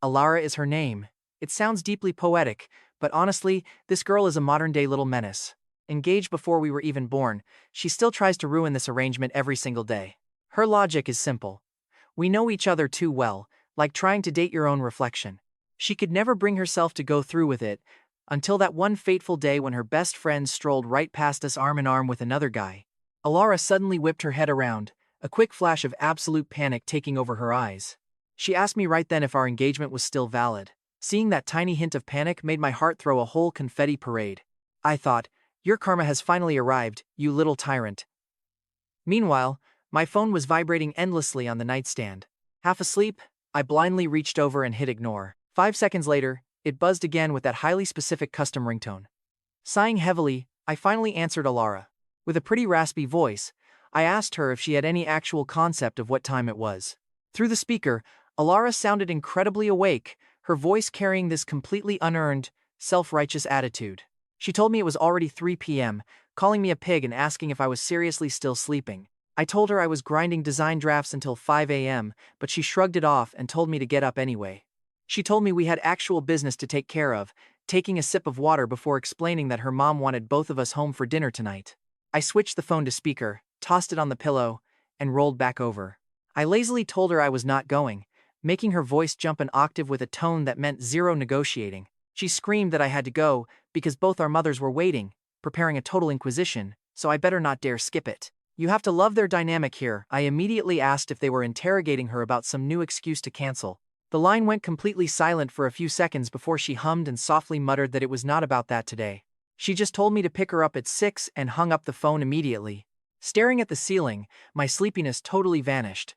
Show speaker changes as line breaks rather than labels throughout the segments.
Elara is her name. It sounds deeply poetic, but honestly, this girl is a modern-day little menace. Engaged before we were even born, she still tries to ruin this arrangement every single day. Her logic is simple. We know each other too well, like trying to date your own reflection. She could never bring herself to go through with it, until that one fateful day when her best friend strolled right past us arm in arm with another guy. Elara suddenly whipped her head around, a quick flash of absolute panic taking over her eyes. She asked me right then if our engagement was still valid. Seeing that tiny hint of panic made my heart throw a whole confetti parade. I thought, your karma has finally arrived, you little tyrant. Meanwhile, my phone was vibrating endlessly on the nightstand. Half asleep, I blindly reached over and hit ignore. 5 seconds later, it buzzed again with that highly specific custom ringtone. Sighing heavily, I finally answered Elara. With a pretty raspy voice, I asked her if she had any actual concept of what time it was. Through the speaker, Elara sounded incredibly awake, her voice carrying this completely unearned, self-righteous attitude. She told me it was already 3 p.m., calling me a pig and asking if I was seriously still sleeping. I told her I was grinding design drafts until 5 a.m., but she shrugged it off and told me to get up anyway. She told me we had actual business to take care of, taking a sip of water before explaining that her mom wanted both of us home for dinner tonight. I switched the phone to speaker, tossed it on the pillow, and rolled back over. I lazily told her I was not going, making her voice jump an octave with a tone that meant zero negotiating. She screamed that I had to go, because both our mothers were waiting, preparing a total inquisition, so I better not dare skip it. You have to love their dynamic here. I immediately asked if they were interrogating her about some new excuse to cancel. The line went completely silent for a few seconds before she hummed and softly muttered that it was not about that today. She just told me to pick her up at 6 and hung up the phone immediately. Staring at the ceiling, my sleepiness totally vanished.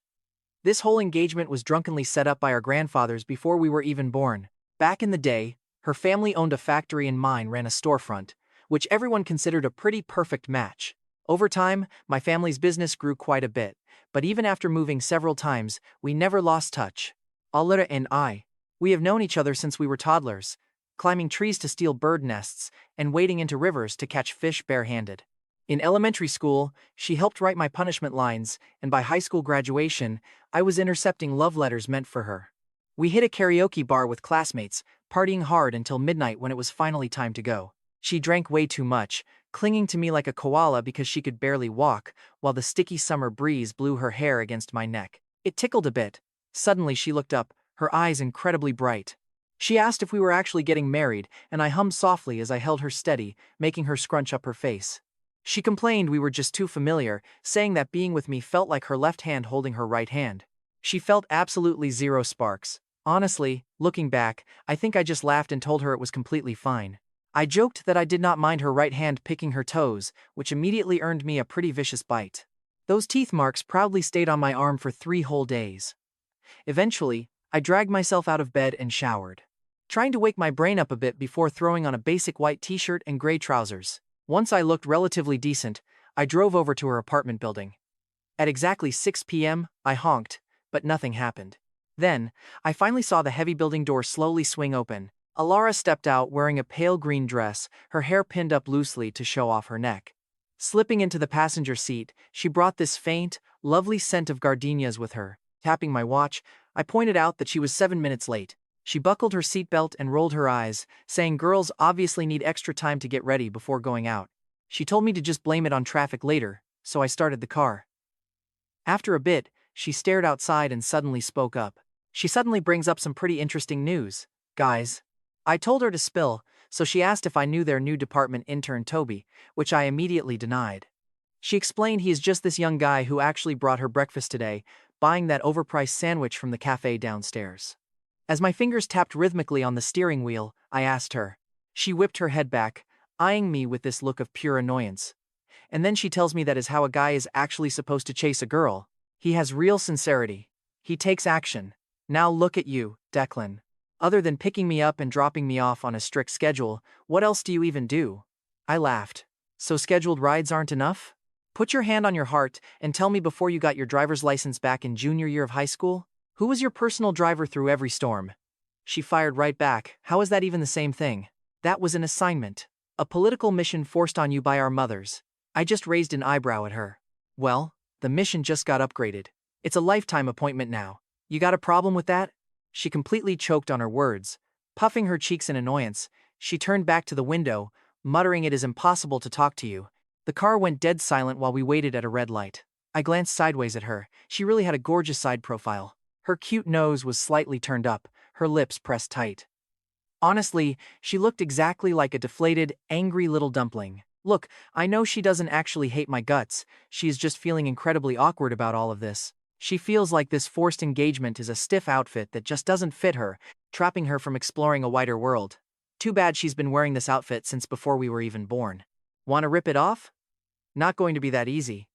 This whole engagement was drunkenly set up by our grandfathers before we were even born. Back in the day, her family owned a factory and mine ran a storefront, which everyone considered a pretty perfect match. Over time, my family's business grew quite a bit, but even after moving several times, we never lost touch. Elara and I, we have known each other since we were toddlers, climbing trees to steal bird nests and wading into rivers to catch fish barehanded. In elementary school, she helped write my punishment lines, and by high school graduation, I was intercepting love letters meant for her. We hit a karaoke bar with classmates, partying hard until midnight when it was finally time to go. She drank way too much, clinging to me like a koala because she could barely walk, while the sticky summer breeze blew her hair against my neck. It tickled a bit. Suddenly she looked up, her eyes incredibly bright. She asked if we were actually getting married, and I hummed softly as I held her steady, making her scrunch up her face. She complained we were just too familiar, saying that being with me felt like her left hand holding her right hand. She felt absolutely zero sparks. Honestly, looking back, I think I just laughed and told her it was completely fine. I joked that I did not mind her right hand picking her toes, which immediately earned me a pretty vicious bite. Those teeth marks proudly stayed on my arm for 3 whole days. Eventually, I dragged myself out of bed and showered, trying to wake my brain up a bit before throwing on a basic white t-shirt and gray trousers. Once I looked relatively decent, I drove over to her apartment building. At exactly 6 p.m., I honked, but nothing happened. Then, I finally saw the heavy building door slowly swing open. Elara stepped out wearing a pale green dress, her hair pinned up loosely to show off her neck. Slipping into the passenger seat, she brought this faint, lovely scent of gardenias with her. Tapping my watch, I pointed out that she was 7 minutes late. She buckled her seatbelt and rolled her eyes, saying girls obviously need extra time to get ready before going out. She told me to just blame it on traffic later, so I started the car. After a bit, she stared outside and suddenly spoke up. She suddenly brings up some pretty interesting news, guys. I told her to spill, so she asked if I knew their new department intern Toby, which I immediately denied. She explained he is just this young guy who actually brought her breakfast today, buying that overpriced sandwich from the cafe downstairs. As my fingers tapped rhythmically on the steering wheel, I asked her. She whipped her head back, eyeing me with this look of pure annoyance. And then she tells me that is how a guy is actually supposed to chase a girl. He has real sincerity. He takes action. Now look at you, Declan. Other than picking me up and dropping me off on a strict schedule, what else do you even do? I laughed. So scheduled rides aren't enough? Put your hand on your heart and tell me before you got your driver's license back in junior year of high school? Who was your personal driver through every storm? She fired right back. How is that even the same thing? That was an assignment. A political mission forced on you by our mothers. I just raised an eyebrow at her. Well, the mission just got upgraded. It's a lifetime appointment now. You got a problem with that? She completely choked on her words. Puffing her cheeks in annoyance, she turned back to the window, muttering, "It is impossible to talk to you." The car went dead silent while we waited at a red light. I glanced sideways at her. She really had a gorgeous side profile. Her cute nose was slightly turned up, her lips pressed tight. Honestly, she looked exactly like a deflated, angry little dumpling. Look, I know she doesn't actually hate my guts, she is just feeling incredibly awkward about all of this. She feels like this forced engagement is a stiff outfit that just doesn't fit her, trapping her from exploring a wider world. Too bad she's been wearing this outfit since before we were even born. Want to rip it off? Not going to be that easy.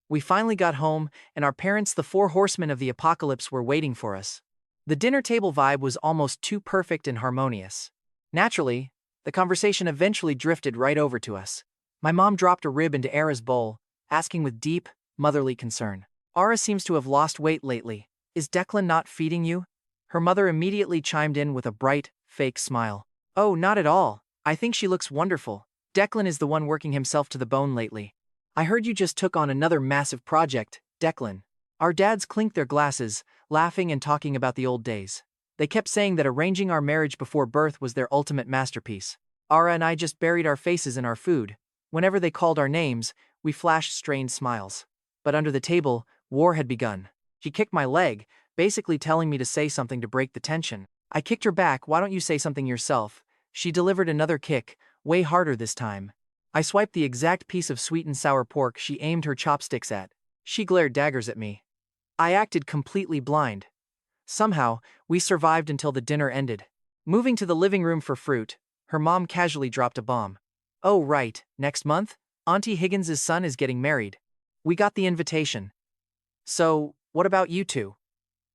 We finally got home, and our parents, the four horsemen of the apocalypse, were waiting for us. The dinner table vibe was almost too perfect and harmonious. Naturally, the conversation eventually drifted right over to us. My mom dropped a rib into Ara's bowl, asking with deep, motherly concern, "Ara seems to have lost weight lately. Is Declan not feeding you?" Her mother immediately chimed in with a bright, fake smile. "Oh, not at all. I think she looks wonderful. Declan is the one working himself to the bone lately." "I heard you just took on another massive project, Declan." Our dads clinked their glasses, laughing and talking about the old days. They kept saying that arranging our marriage before birth was their ultimate masterpiece. Ara and I just buried our faces in our food. Whenever they called our names, we flashed strained smiles. But under the table, war had begun. She kicked my leg, basically telling me to say something to break the tension. I kicked her back. "Why don't you say something yourself?" She delivered another kick, way harder this time. I swiped the exact piece of sweet and sour pork she aimed her chopsticks at. She glared daggers at me. I acted completely blind. Somehow, we survived until the dinner ended. Moving to the living room for fruit, her mom casually dropped a bomb. "Oh right, next month, Auntie Higgins's son is getting married. We got the invitation. So, what about you two?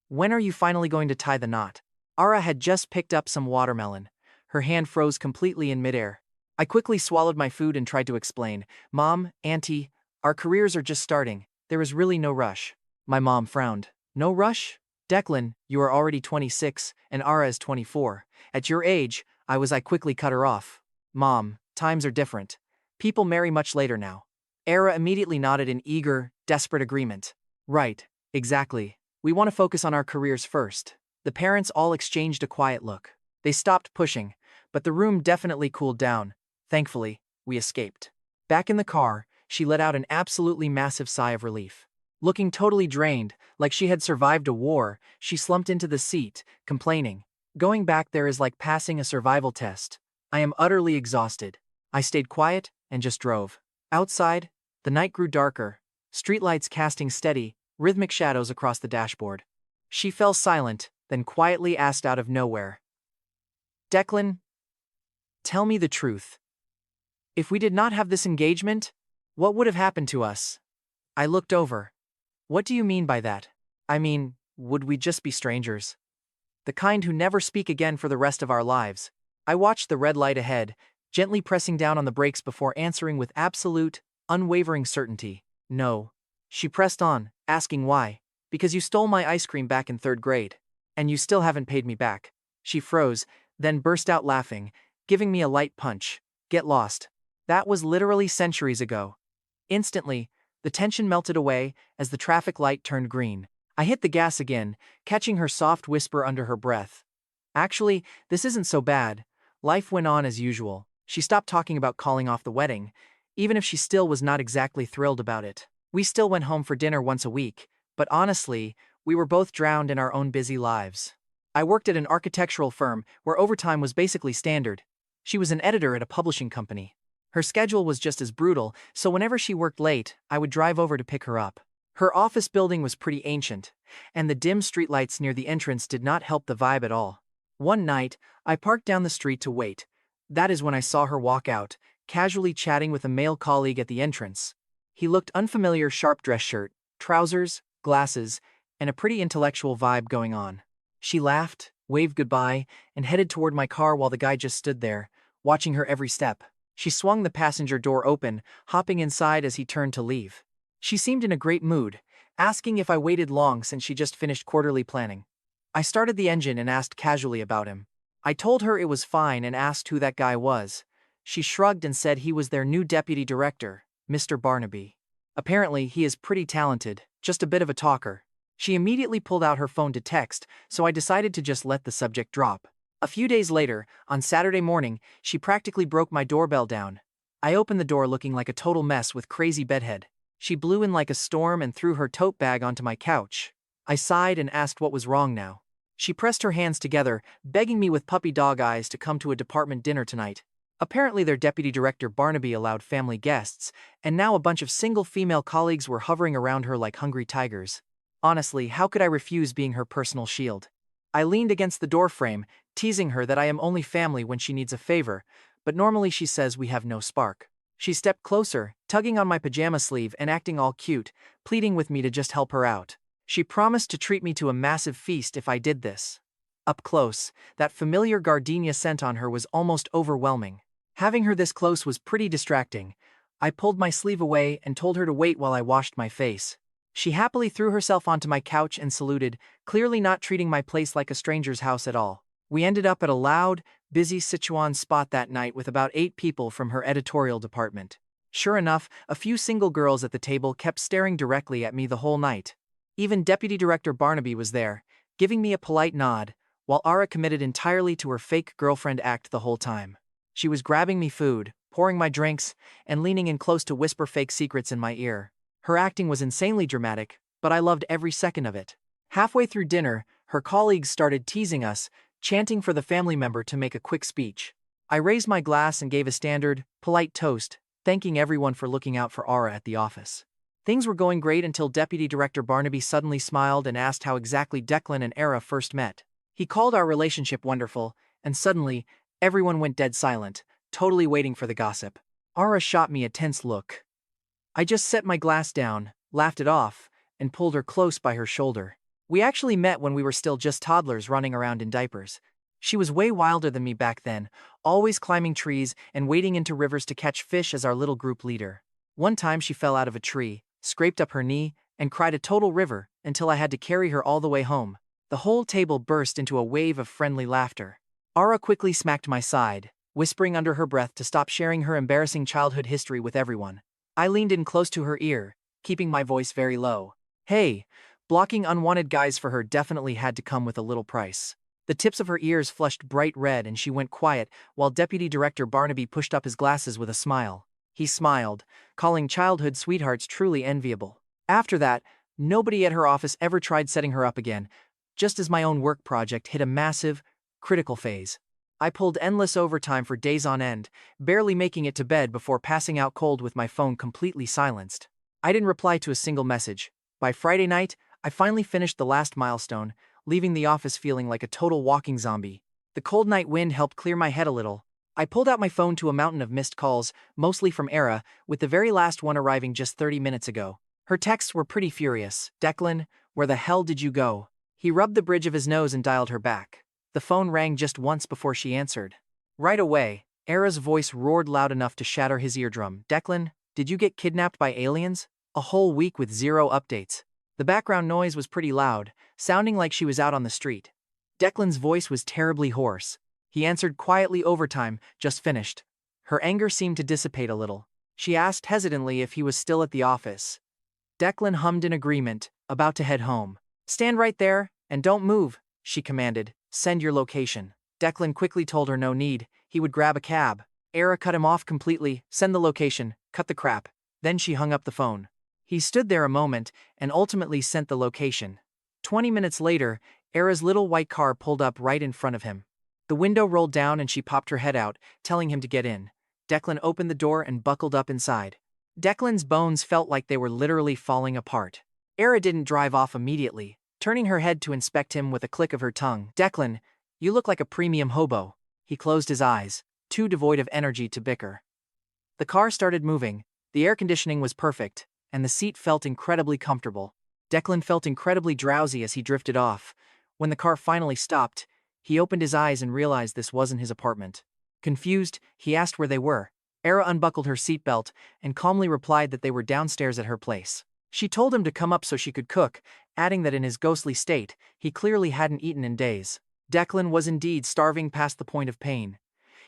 When are you finally going to tie the knot?" Ara had just picked up some watermelon. Her hand froze completely in midair. I quickly swallowed my food and tried to explain. "Mom, Auntie, our careers are just starting. There is really no rush." My mom frowned. "No rush? Declan, you are already 26, and Ara is 24. At your age, I quickly cut her off. "Mom, times are different. People marry much later now." Ara immediately nodded in eager, desperate agreement. "Right, exactly. We want to focus on our careers first." The parents all exchanged a quiet look. They stopped pushing, but the room definitely cooled down. Thankfully, we escaped. Back in the car, she let out an absolutely massive sigh of relief. Looking totally drained, like she had survived a war, she slumped into the seat, complaining, "Going back there is like passing a survival test. I am utterly exhausted." I stayed quiet and just drove. Outside, the night grew darker, streetlights casting steady, rhythmic shadows across the dashboard. She fell silent, then quietly asked out of nowhere, "Declan, tell me the truth. If we did not have this engagement, what would have happened to us?" I looked over. "What do you mean by that?" "I mean, would we just be strangers? The kind who never speak again for the rest of our lives?" I watched the red light ahead, gently pressing down on the brakes before answering with absolute, unwavering certainty, "No." She pressed on, asking why. "Because you stole my ice cream back in 3rd grade. And you still haven't paid me back." She froze, then burst out laughing, giving me a light punch. "Get lost. That was literally centuries ago." Instantly, the tension melted away as the traffic light turned green. I hit the gas again, catching her soft whisper under her breath. "Actually, this isn't so bad." Life went on as usual. She stopped talking about calling off the wedding, even if she still was not exactly thrilled about it. We still went home for dinner once a week, but honestly, we were both drowned in our own busy lives. I worked at an architectural firm where overtime was basically standard. She was an editor at a publishing company. Her schedule was just as brutal, so whenever she worked late, I would drive over to pick her up. Her office building was pretty ancient, and the dim streetlights near the entrance did not help the vibe at all. One night, I parked down the street to wait. That is when I saw her walk out, casually chatting with a male colleague at the entrance. He looked unfamiliar, sharp dress shirt, trousers, glasses, and a pretty intellectual vibe going on. She laughed, waved goodbye, and headed toward my car while the guy just stood there, watching her every step. She swung the passenger door open, hopping inside as he turned to leave. She seemed in a great mood, asking if I waited long since she just finished quarterly planning. I started the engine and asked casually about him. I told her it was fine and asked who that guy was. She shrugged and said he was their new deputy director, Mr. Barnaby. Apparently, he is pretty talented, just a bit of a talker. She immediately pulled out her phone to text, so I decided to just let the subject drop. A few days later, on Saturday morning, she practically broke my doorbell down. I opened the door looking like a total mess with crazy bedhead. She blew in like a storm and threw her tote bag onto my couch. I sighed and asked what was wrong now. She pressed her hands together, begging me with puppy dog eyes to come to a department dinner tonight. Apparently their deputy director Barnaby allowed family guests, and now a bunch of single female colleagues were hovering around her like hungry tigers. Honestly, how could I refuse being her personal shield? I leaned against the doorframe, teasing her that I am only family when she needs a favor, but normally she says we have no spark. She stepped closer, tugging on my pajama sleeve and acting all cute, pleading with me to just help her out. She promised to treat me to a massive feast if I did this. Up close, that familiar gardenia scent on her was almost overwhelming. Having her this close was pretty distracting. I pulled my sleeve away and told her to wait while I washed my face. She happily threw herself onto my couch and saluted, clearly not treating my place like a stranger's house at all. We ended up at a loud, busy Sichuan spot that night with about 8 people from her editorial department. Sure enough, a few single girls at the table kept staring directly at me the whole night. Even Deputy Director Barnaby was there, giving me a polite nod, while Ara committed entirely to her fake girlfriend act the whole time. She was grabbing me food, pouring my drinks, and leaning in close to whisper fake secrets in my ear. Her acting was insanely dramatic, but I loved every second of it. Halfway through dinner, her colleagues started teasing us, chanting for the family member to make a quick speech. I raised my glass and gave a standard, polite toast, thanking everyone for looking out for Ara at the office. Things were going great until Deputy Director Barnaby suddenly smiled and asked how exactly Declan and Elara first met. He called our relationship wonderful, and suddenly, everyone went dead silent, totally waiting for the gossip. Ara shot me a tense look. I just set my glass down, laughed it off, and pulled her close by her shoulder. We actually met when we were still just toddlers running around in diapers. She was way wilder than me back then, always climbing trees and wading into rivers to catch fish as our little group leader. One time she fell out of a tree, scraped up her knee, and cried a total river until I had to carry her all the way home. The whole table burst into a wave of friendly laughter. Ara quickly smacked my side, whispering under her breath to stop sharing her embarrassing childhood history with everyone. I leaned in close to her ear, keeping my voice very low. Hey, blocking unwanted guys for her definitely had to come with a little price. The tips of her ears flushed bright red and she went quiet while Deputy Director Barnaby pushed up his glasses with a smile. He smiled, calling childhood sweethearts truly enviable. After that, nobody at her office ever tried setting her up again, just as my own work project hit a massive, critical phase. I pulled endless overtime for days on end, barely making it to bed before passing out cold with my phone completely silenced. I didn't reply to a single message. By Friday night, I finally finished the last milestone, leaving the office feeling like a total walking zombie. The cold night wind helped clear my head a little. I pulled out my phone to a mountain of missed calls, mostly from Elara, with the very last one arriving just 30 minutes ago. Her texts were pretty furious. Declan, where the hell did you go? He rubbed the bridge of his nose and dialed her back. The phone rang just once before she answered. Right away, Era's voice roared loud enough to shatter his eardrum. Declan, did you get kidnapped by aliens? A whole week with 0 updates. The background noise was pretty loud, sounding like she was out on the street. Declan's voice was terribly hoarse. He answered quietly overtime, just finished. Her anger seemed to dissipate a little. She asked hesitantly if he was still at the office. Declan hummed in agreement, about to head home. Stand right there, and don't move, she commanded. Send your location. Declan quickly told her no need, he would grab a cab. Elara cut him off completely, send the location, cut the crap. Then she hung up the phone. He stood there a moment, and ultimately sent the location. 20 minutes later, Era's little white car pulled up right in front of him. The window rolled down and she popped her head out, telling him to get in. Declan opened the door and buckled up inside. Declan's bones felt like they were literally falling apart. Elara didn't drive off immediately, turning her head to inspect him with a click of her tongue. Declan, you look like a premium hobo. He closed his eyes, too devoid of energy to bicker. The car started moving, the air conditioning was perfect, and the seat felt incredibly comfortable. Declan felt incredibly drowsy as he drifted off. When the car finally stopped, he opened his eyes and realized this wasn't his apartment. Confused, he asked where they were. Elara unbuckled her seatbelt and calmly replied that they were downstairs at her place. She told him to come up so she could cook, adding that in his ghostly state, he clearly hadn't eaten in days. Declan was indeed starving past the point of pain.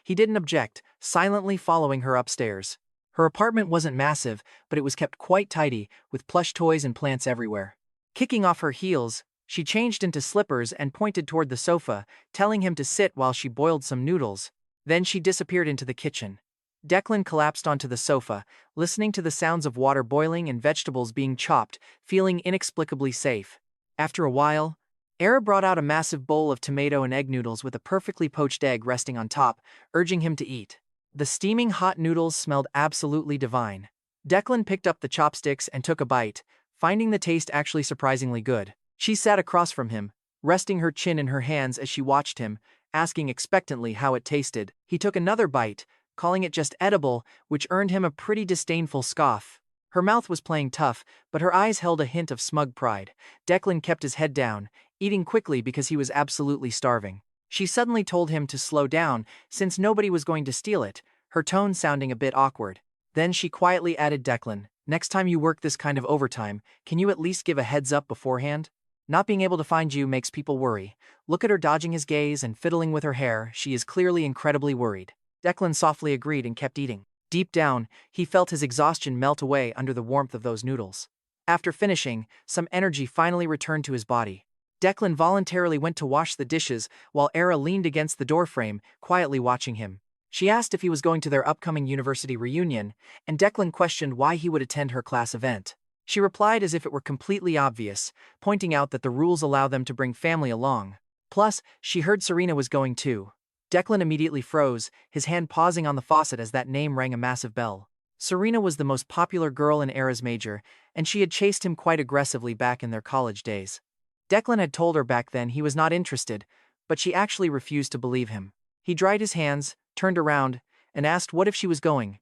He didn't object, silently following her upstairs. Her apartment wasn't massive, but it was kept quite tidy, with plush toys and plants everywhere. Kicking off her heels, she changed into slippers and pointed toward the sofa, telling him to sit while she boiled some noodles. Then she disappeared into the kitchen. Declan collapsed onto the sofa, listening to the sounds of water boiling and vegetables being chopped, feeling inexplicably safe. After a while, Era brought out a massive bowl of tomato and egg noodles with a perfectly poached egg resting on top, urging him to eat. The steaming hot noodles smelled absolutely divine. Declan picked up the chopsticks and took a bite, finding the taste actually surprisingly good. She sat across from him, resting her chin in her hands as she watched him, asking expectantly how it tasted. He took another bite, calling it just edible, which earned him a pretty disdainful scoff. Her mouth was playing tough, but her eyes held a hint of smug pride. Declan kept his head down, eating quickly because he was absolutely starving. She suddenly told him to slow down, since nobody was going to steal it, her tone sounding a bit awkward. Then she quietly added, "Declan, next time you work this kind of overtime, can you at least give a heads up beforehand? Not being able to find you makes people worry. Look at her dodging his gaze and fiddling with her hair, she is clearly incredibly worried." Declan softly agreed and kept eating. Deep down, he felt his exhaustion melt away under the warmth of those noodles. After finishing, some energy finally returned to his body. Declan voluntarily went to wash the dishes while Era leaned against the doorframe, quietly watching him. She asked if he was going to their upcoming university reunion, and Declan questioned why he would attend her class event. She replied as if it were completely obvious, pointing out that the rules allow them to bring family along. Plus, she heard Serena was going too. Declan immediately froze, his hand pausing on the faucet as that name rang a massive bell. Serena was the most popular girl in Era's major, and she had chased him quite aggressively back in their college days. Declan had told her back then he was not interested, but she actually refused to believe him. He dried his hands, turned around, and asked what if she was going.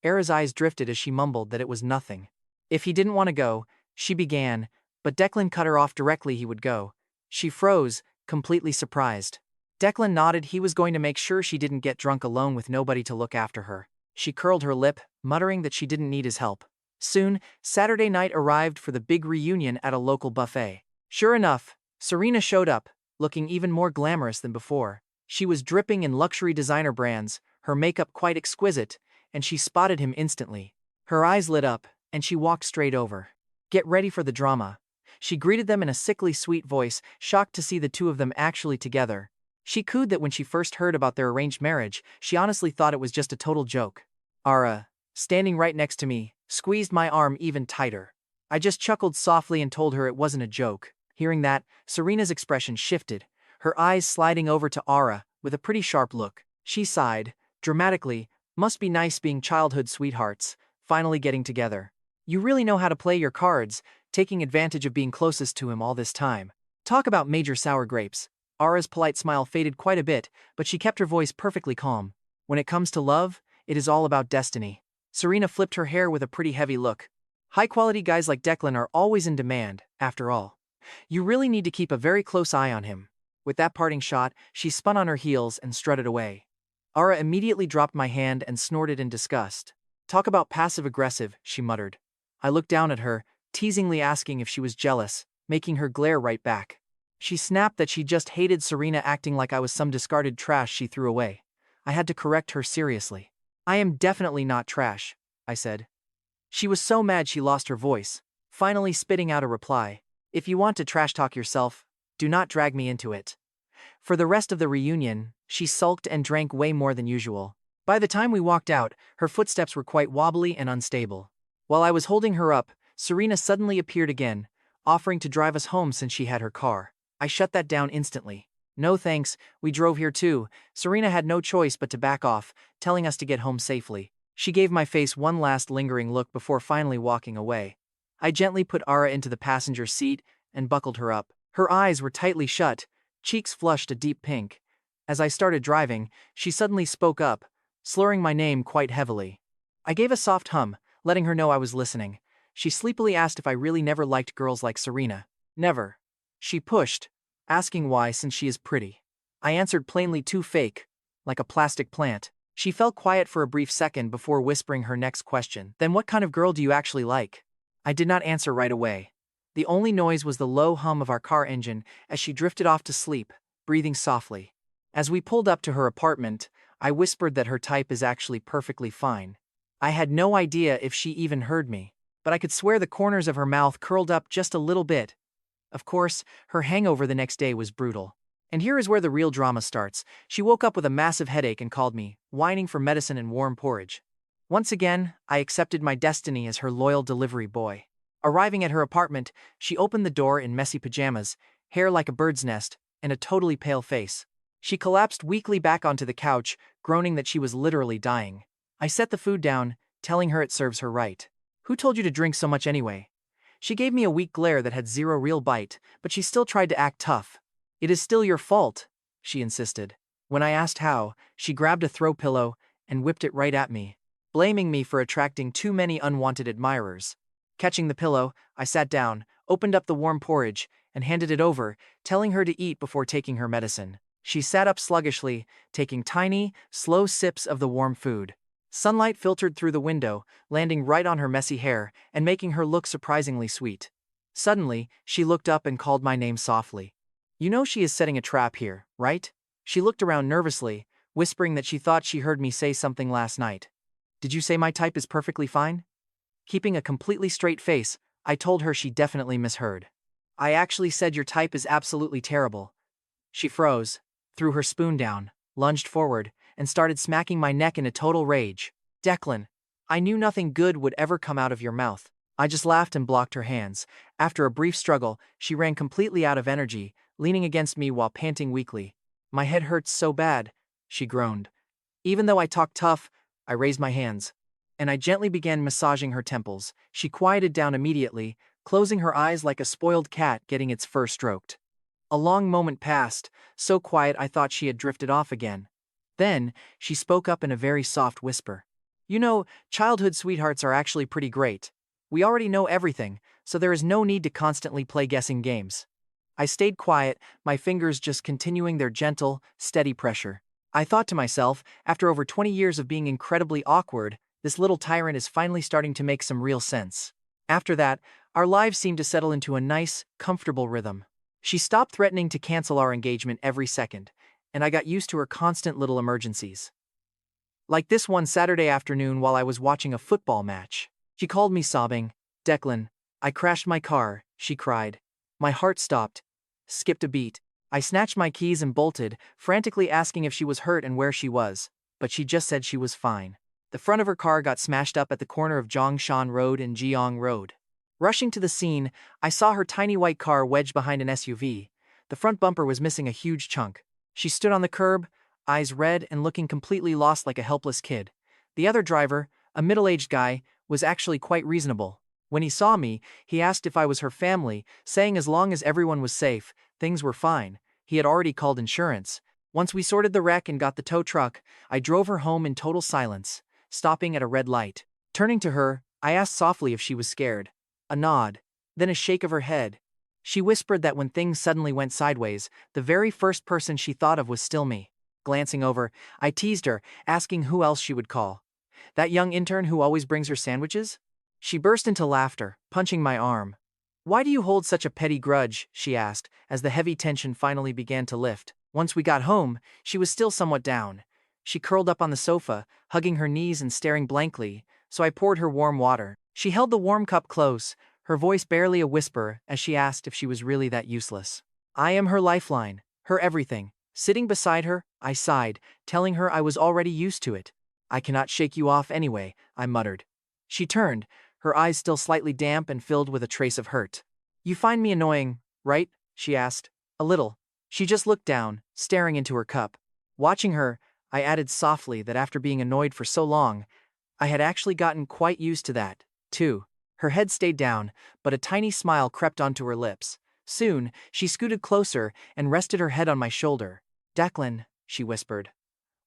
Era's eyes drifted as she mumbled that it was nothing. If he didn't want to go, she began, but Declan cut her off directly. He would go. She froze, completely surprised. Declan nodded. He was going to make sure she didn't get drunk alone with nobody to look after her. She curled her lip, muttering that she didn't need his help. Soon, Saturday night arrived for the big reunion at a local buffet. Sure enough, Serena showed up, looking even more glamorous than before. She was dripping in luxury designer brands, her makeup quite exquisite, and she spotted him instantly. Her eyes lit up, and she walked straight over. "Get ready for the drama." She greeted them in a sickly sweet voice, shocked to see the two of them actually together. She cooed that when she first heard about their arranged marriage, she honestly thought it was just a total joke. Ara, standing right next to me, squeezed my arm even tighter. I just chuckled softly and told her it wasn't a joke. Hearing that, Serena's expression shifted, her eyes sliding over to Ara with a pretty sharp look. She sighed, dramatically, "Must be nice being childhood sweethearts, finally getting together. You really know how to play your cards, taking advantage of being closest to him all this time. Talk about major sour grapes." Ara's polite smile faded quite a bit, but she kept her voice perfectly calm. "When it comes to love, it is all about destiny." Serena flipped her hair with a pretty heavy look. "High-quality guys like Declan are always in demand, after all. You really need to keep a very close eye on him." With that parting shot, she spun on her heels and strutted away. Ara immediately dropped my hand and snorted in disgust. "Talk about passive-aggressive," she muttered. I looked down at her, teasingly asking if she was jealous, making her glare right back. She snapped that she just hated Serena, acting like I was some discarded trash she threw away. I had to correct her seriously. "I am definitely not trash," I said. She was so mad she lost her voice, finally spitting out a reply. "If you want to trash talk yourself, do not drag me into it." For the rest of the reunion, she sulked and drank way more than usual. By the time we walked out, her footsteps were quite wobbly and unstable. While I was holding her up, Serena suddenly appeared again, offering to drive us home since she had her car. I shut that down instantly. "No thanks, we drove here too." Serena had no choice but to back off, telling us to get home safely. She gave my face one last lingering look before finally walking away. I gently put Ara into the passenger seat and buckled her up. Her eyes were tightly shut, cheeks flushed a deep pink. As I started driving, she suddenly spoke up, slurring my name quite heavily. I gave a soft hum, letting her know I was listening. She sleepily asked if I really never liked girls like Serena. "Never." She pushed, asking why since she is pretty. I answered plainly too fake, like a plastic plant. She fell quiet for a brief second before whispering her next question. "Then what kind of girl do you actually like?" I did not answer right away. The only noise was the low hum of our car engine as she drifted off to sleep, breathing softly. As we pulled up to her apartment, I whispered that her type is actually perfectly fine. I had no idea if she even heard me, but I could swear the corners of her mouth curled up just a little bit, Of course, her hangover the next day was brutal. And here is where the real drama starts. She woke up with a massive headache and called me, whining for medicine and warm porridge. Once again, I accepted my destiny as her loyal delivery boy. Arriving at her apartment, she opened the door in messy pajamas, hair like a bird's nest, and a totally pale face. She collapsed weakly back onto the couch, groaning that she was literally dying. I set the food down, telling her it serves her right. Who told you to drink so much anyway? She gave me a weak glare that had zero real bite, but she still tried to act tough. It is still your fault, she insisted. When I asked how, she grabbed a throw pillow and whipped it right at me, blaming me for attracting too many unwanted admirers. Catching the pillow, I sat down, opened up the warm porridge, and handed it over, telling her to eat before taking her medicine. She sat up sluggishly, taking tiny, slow sips of the warm food. Sunlight filtered through the window, landing right on her messy hair and making her look surprisingly sweet. Suddenly, she looked up and called my name softly. You know she is setting a trap here, right? She looked around nervously, whispering that she thought she heard me say something last night. Did you say my type is perfectly fine? Keeping a completely straight face, I told her she definitely misheard. I actually said your type is absolutely terrible. She froze, threw her spoon down, lunged forward, and started smacking my neck in a total rage. Declan, I knew nothing good would ever come out of your mouth. I just laughed and blocked her hands. After a brief struggle, she ran completely out of energy, leaning against me while panting weakly. My head hurts so bad, she groaned. Even though I talked tough, I raised my hands, and I gently began massaging her temples. She quieted down immediately, closing her eyes like a spoiled cat getting its fur stroked. A long moment passed, so quiet I thought she had drifted off again. Then, she spoke up in a very soft whisper. You know, childhood sweethearts are actually pretty great. We already know everything, so there is no need to constantly play guessing games. I stayed quiet, my fingers just continuing their gentle, steady pressure. I thought to myself, after over 20 years of being incredibly awkward, this little tyrant is finally starting to make some real sense. After that, our lives seemed to settle into a nice, comfortable rhythm. She stopped threatening to cancel our engagement every second, and I got used to her constant little emergencies. Like this one Saturday afternoon while I was watching a football match. She called me sobbing. Declan, I crashed my car, she cried. My heart stopped, skipped a beat. I snatched my keys and bolted, frantically asking if she was hurt and where she was, but she just said she was fine. The front of her car got smashed up at the corner of Zhongshan Road and Jiang Road. Rushing to the scene, I saw her tiny white car wedged behind an SUV. The front bumper was missing a huge chunk. She stood on the curb, eyes red and looking completely lost like a helpless kid. The other driver, a middle-aged guy, was actually quite reasonable. When he saw me, he asked if I was her family, saying as long as everyone was safe, things were fine. He had already called insurance. Once we sorted the wreck and got the tow truck, I drove her home in total silence, stopping at a red light. Turning to her, I asked softly if she was scared. A nod, then a shake of her head. She whispered that when things suddenly went sideways, the very first person she thought of was still me. Glancing over, I teased her, asking who else she would call. That young intern who always brings her sandwiches? She burst into laughter, punching my arm. Why do you hold such a petty grudge? She asked, as the heavy tension finally began to lift. Once we got home, she was still somewhat down. She curled up on the sofa, hugging her knees and staring blankly, so I poured her warm water. She held the warm cup close, her voice barely a whisper as she asked if she was really that useless. I am her lifeline, her everything. Sitting beside her, I sighed, telling her I was already used to it. I cannot shake you off anyway, I muttered. She turned, her eyes still slightly damp and filled with a trace of hurt. You find me annoying, right? She asked. A little. She just looked down, staring into her cup. Watching her, I added softly that after being annoyed for so long, I had actually gotten quite used to that, too. Her head stayed down, but a tiny smile crept onto her lips. Soon, she scooted closer and rested her head on my shoulder. Declan, she whispered.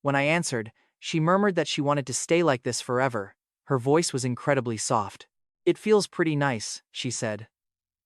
When I answered, she murmured that she wanted to stay like this forever. Her voice was incredibly soft. It feels pretty nice, she said.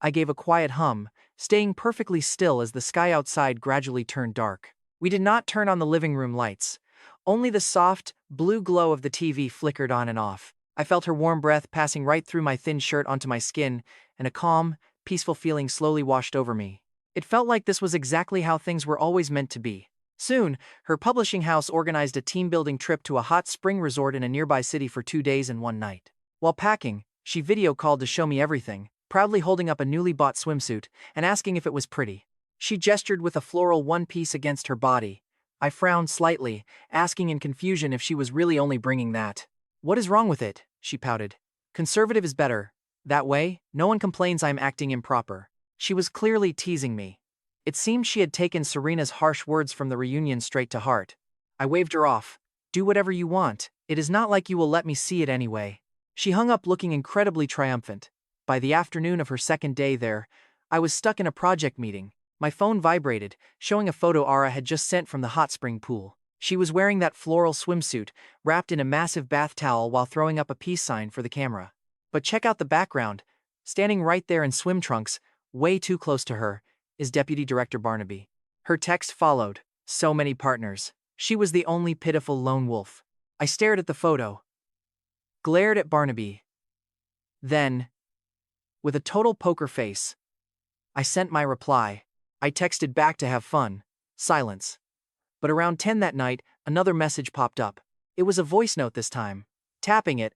I gave a quiet hum, staying perfectly still as the sky outside gradually turned dark. We did not turn on the living room lights. Only the soft, blue glow of the TV flickered on and off. I felt her warm breath passing right through my thin shirt onto my skin, and a calm, peaceful feeling slowly washed over me. It felt like this was exactly how things were always meant to be. Soon, her publishing house organized a team-building trip to a hot spring resort in a nearby city for 2 days and 1 night. While packing, she video called to show me everything, proudly holding up a newly bought swimsuit and asking if it was pretty. She gestured with a floral one-piece against her body. I frowned slightly, asking in confusion if she was really only bringing that. "What is wrong with it?" she pouted. "Conservative is better. That way, no one complains I'm acting improper." She was clearly teasing me. It seemed she had taken Serena's harsh words from the reunion straight to heart. I waved her off. "Do whatever you want. It is not like you will let me see it anyway." She hung up looking incredibly triumphant. By the afternoon of her second day there, I was stuck in a project meeting. My phone vibrated, showing a photo Ara had just sent from the hot spring pool. She was wearing that floral swimsuit, wrapped in a massive bath towel while throwing up a peace sign for the camera. But check out the background. Standing right there in swim trunks, way too close to her, is Deputy Director Barnaby. Her text followed. So many partners. She was the only pitiful lone wolf. I stared at the photo, glared at Barnaby. Then, with a total poker face, I sent my reply. I texted back to have fun. Silence. But around 10 that night, another message popped up. It was a voice note this time. Tapping it,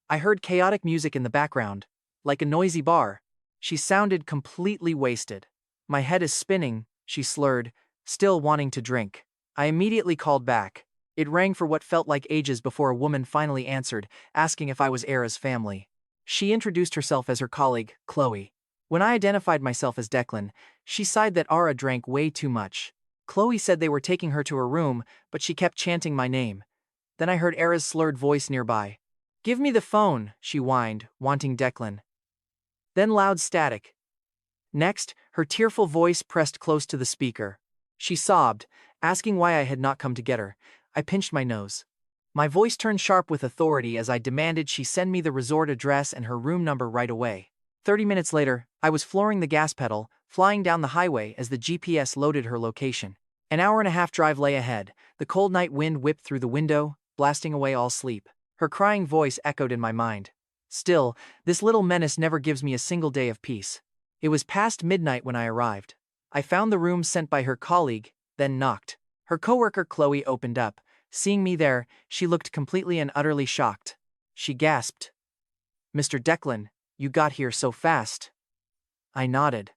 I heard chaotic music in the background, like a noisy bar. She sounded completely wasted. "My head is spinning," she slurred, still wanting to drink. I immediately called back. It rang for what felt like ages before a woman finally answered, asking if I was Era's family. She introduced herself as her colleague, Chloe. When I identified myself as Declan, she sighed that Ara drank way too much. Chloe said they were taking her to her room, but she kept chanting my name. Then I heard Era's slurred voice nearby. "Give me the phone," she whined, wanting Declan. Then loud static. Next, her tearful voice pressed close to the speaker. She sobbed, asking why I had not come to get her. I pinched my nose. My voice turned sharp with authority as I demanded she send me the resort address and her room number right away. 30 minutes later, I was flooring the gas pedal, flying down the highway as the GPS loaded her location. An hour-and-a-half drive lay ahead. The cold night wind whipped through the window, blasting away all sleep. Her crying voice echoed in my mind. Still, this little menace never gives me a single day of peace. It was past midnight when I arrived. I found the room sent by her colleague, then knocked. Her coworker Chloe opened up. Seeing me there, she looked completely and utterly shocked. She gasped. "Mr. Declan, you got here so fast." I nodded.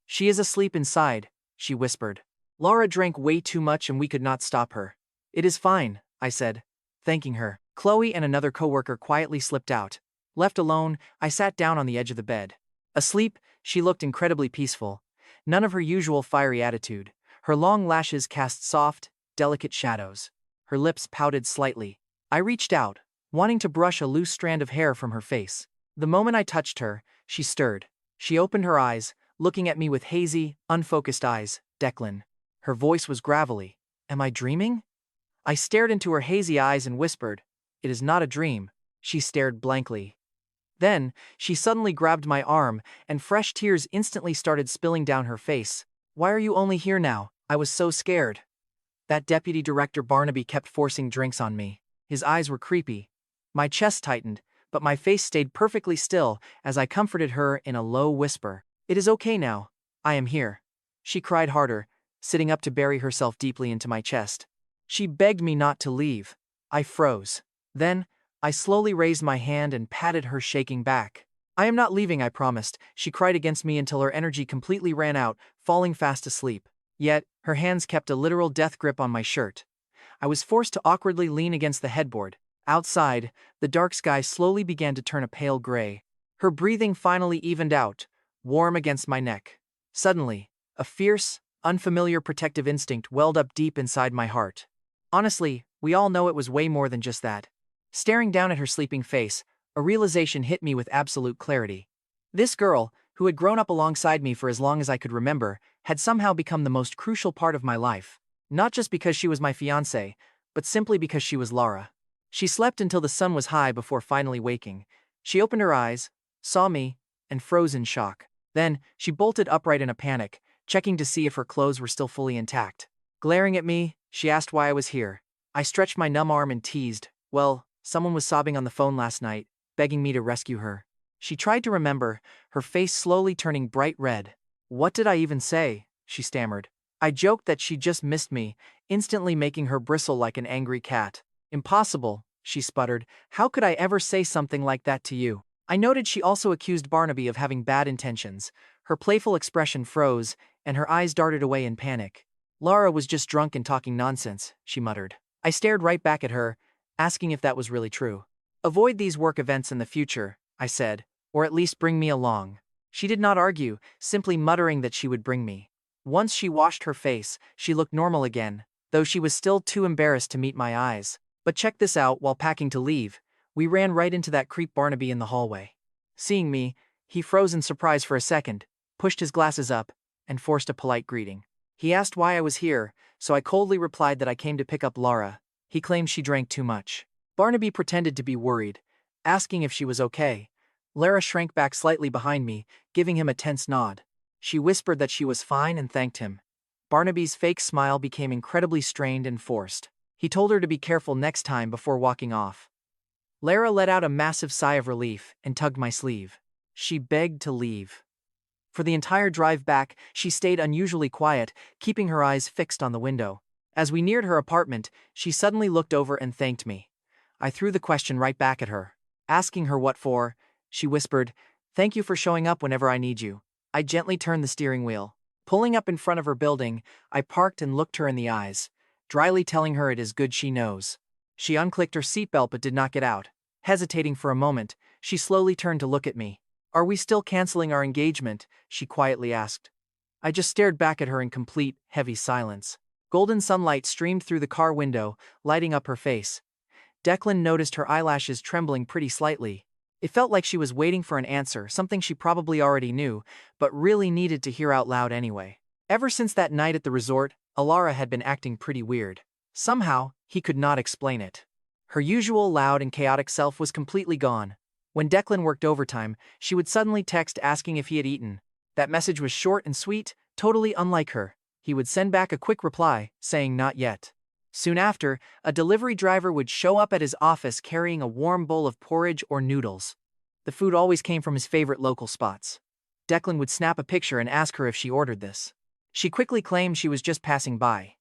"She is asleep inside," she whispered. "Lara drank way too much and we could not stop her." "It is fine," I said, thanking her. Chloe and another coworker quietly slipped out. Left alone, I sat down on the edge of the bed. Asleep, she looked incredibly peaceful. None of her usual fiery attitude. Her long lashes cast soft, delicate shadows. Her lips pouted slightly. I reached out, wanting to brush a loose strand of hair from her face. The moment I touched her, she stirred. She opened her eyes, looking at me with hazy, unfocused eyes. "Declan." Her voice was gravelly. "Am I dreaming?" I stared into her hazy eyes and whispered, "It is not a dream." She stared blankly. Then, she suddenly grabbed my arm, and fresh tears instantly started spilling down her face. "Why are you only here now?" I was so scared. That Deputy Director Barnaby kept forcing drinks on me. His eyes were creepy. My chest tightened, but my face stayed perfectly still as I comforted her in a low whisper. "It is okay now. I am here." She cried harder, sitting up to bury herself deeply into my chest. She begged me not to leave. I froze. Then, I slowly raised my hand and patted her shaking back. "I am not leaving, I promised." She cried against me until her energy completely ran out, falling fast asleep. Yet, her hands kept a literal death grip on my shirt. I was forced to awkwardly lean against the headboard. Outside, the dark sky slowly began to turn a pale gray. Her breathing finally evened out, warm against my neck. Suddenly, a fierce, unfamiliar protective instinct welled up deep inside my heart. Honestly, we all know it was way more than just that. Staring down at her sleeping face, a realization hit me with absolute clarity. This girl, who had grown up alongside me for as long as I could remember, had somehow become the most crucial part of my life. Not just because she was my fiancé, but simply because she was Lara. She slept until the sun was high before finally waking. She opened her eyes, saw me, and froze in shock. Then, she bolted upright in a panic, checking to see if her clothes were still fully intact. Glaring at me, she asked why I was here. I stretched my numb arm and teased, "Well, someone was sobbing on the phone last night, begging me to rescue her." She tried to remember, her face slowly turning bright red. "What did I even say?" she stammered. I joked that she just missed me, instantly making her bristle like an angry cat. "Impossible," she sputtered. "How could I ever say something like that to you?" I noted she also accused Barnaby of having bad intentions. Her playful expression froze, and her eyes darted away in panic. Lara was just drunk and talking nonsense, she muttered. I stared right back at her, asking if that was really true. Avoid these work events in the future, I said, or at least bring me along. She did not argue, simply muttering that she would bring me. Once she washed her face, she looked normal again, though she was still too embarrassed to meet my eyes. But check this out, while packing to leave, we ran right into that creep Barnaby in the hallway. Seeing me, he froze in surprise for a second, pushed his glasses up, and forced a polite greeting. He asked why I was here, so I coldly replied that I came to pick up Lara. He claimed she drank too much. Barnaby pretended to be worried, asking if she was okay. Lara shrank back slightly behind me, giving him a tense nod. She whispered that she was fine and thanked him. Barnaby's fake smile became incredibly strained and forced. He told her to be careful next time before walking off. Lara let out a massive sigh of relief and tugged my sleeve. She begged to leave. For the entire drive back, she stayed unusually quiet, keeping her eyes fixed on the window. As we neared her apartment, she suddenly looked over and thanked me. I threw the question right back at her. Asking her what for, she whispered, "Thank you for showing up whenever I need you." I gently turned the steering wheel. Pulling up in front of her building, I parked and looked her in the eyes, dryly telling her it is good she knows. She unclicked her seatbelt but did not get out. Hesitating for a moment, she slowly turned to look at me. "Are we still canceling our engagement?" she quietly asked. I just stared back at her in complete, heavy silence. Golden sunlight streamed through the car window, lighting up her face. Declan noticed her eyelashes trembling pretty slightly. It felt like she was waiting for an answer, something she probably already knew, but really needed to hear out loud anyway. Ever since that night at the resort, Elara had been acting pretty weird. Somehow, he could not explain it. Her usual loud and chaotic self was completely gone. When Declan worked overtime, she would suddenly text asking if he had eaten. That message was short and sweet, totally unlike her. He would send back a quick reply, saying not yet. Soon after, a delivery driver would show up at his office carrying a warm bowl of porridge or noodles. The food always came from his favorite local spots. Declan would snap a picture and ask her if she ordered this. She quickly claimed she was just passing by.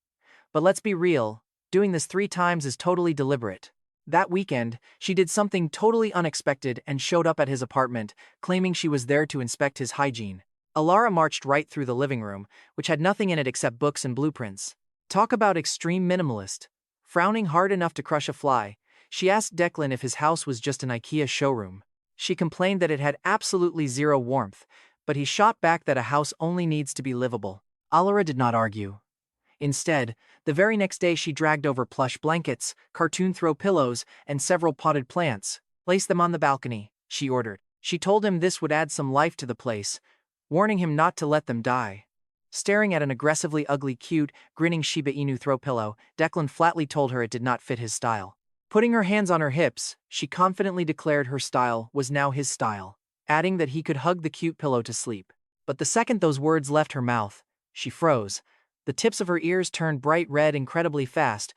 But let's be real, doing this 3 times is totally deliberate. That weekend, she did something totally unexpected and showed up at his apartment, claiming she was there to inspect his hygiene. Elara marched right through the living room, which had nothing in it except books and blueprints. Talk about extreme minimalist. Frowning hard enough to crush a fly, she asked Declan if his house was just an IKEA showroom. She complained that it had absolutely zero warmth, but he shot back that a house only needs to be livable. Elara did not argue. Instead, the very next day she dragged over plush blankets, cartoon throw pillows, and several potted plants. "Place them on the balcony," she ordered. She told him this would add some life to the place, warning him not to let them die. Staring at an aggressively ugly, cute, grinning Shiba Inu throw pillow, Declan flatly told her it did not fit his style. Putting her hands on her hips, she confidently declared her style was now his style, adding that he could hug the cute pillow to sleep. But the second those words left her mouth, she froze. The tips of her ears turned bright red incredibly fast.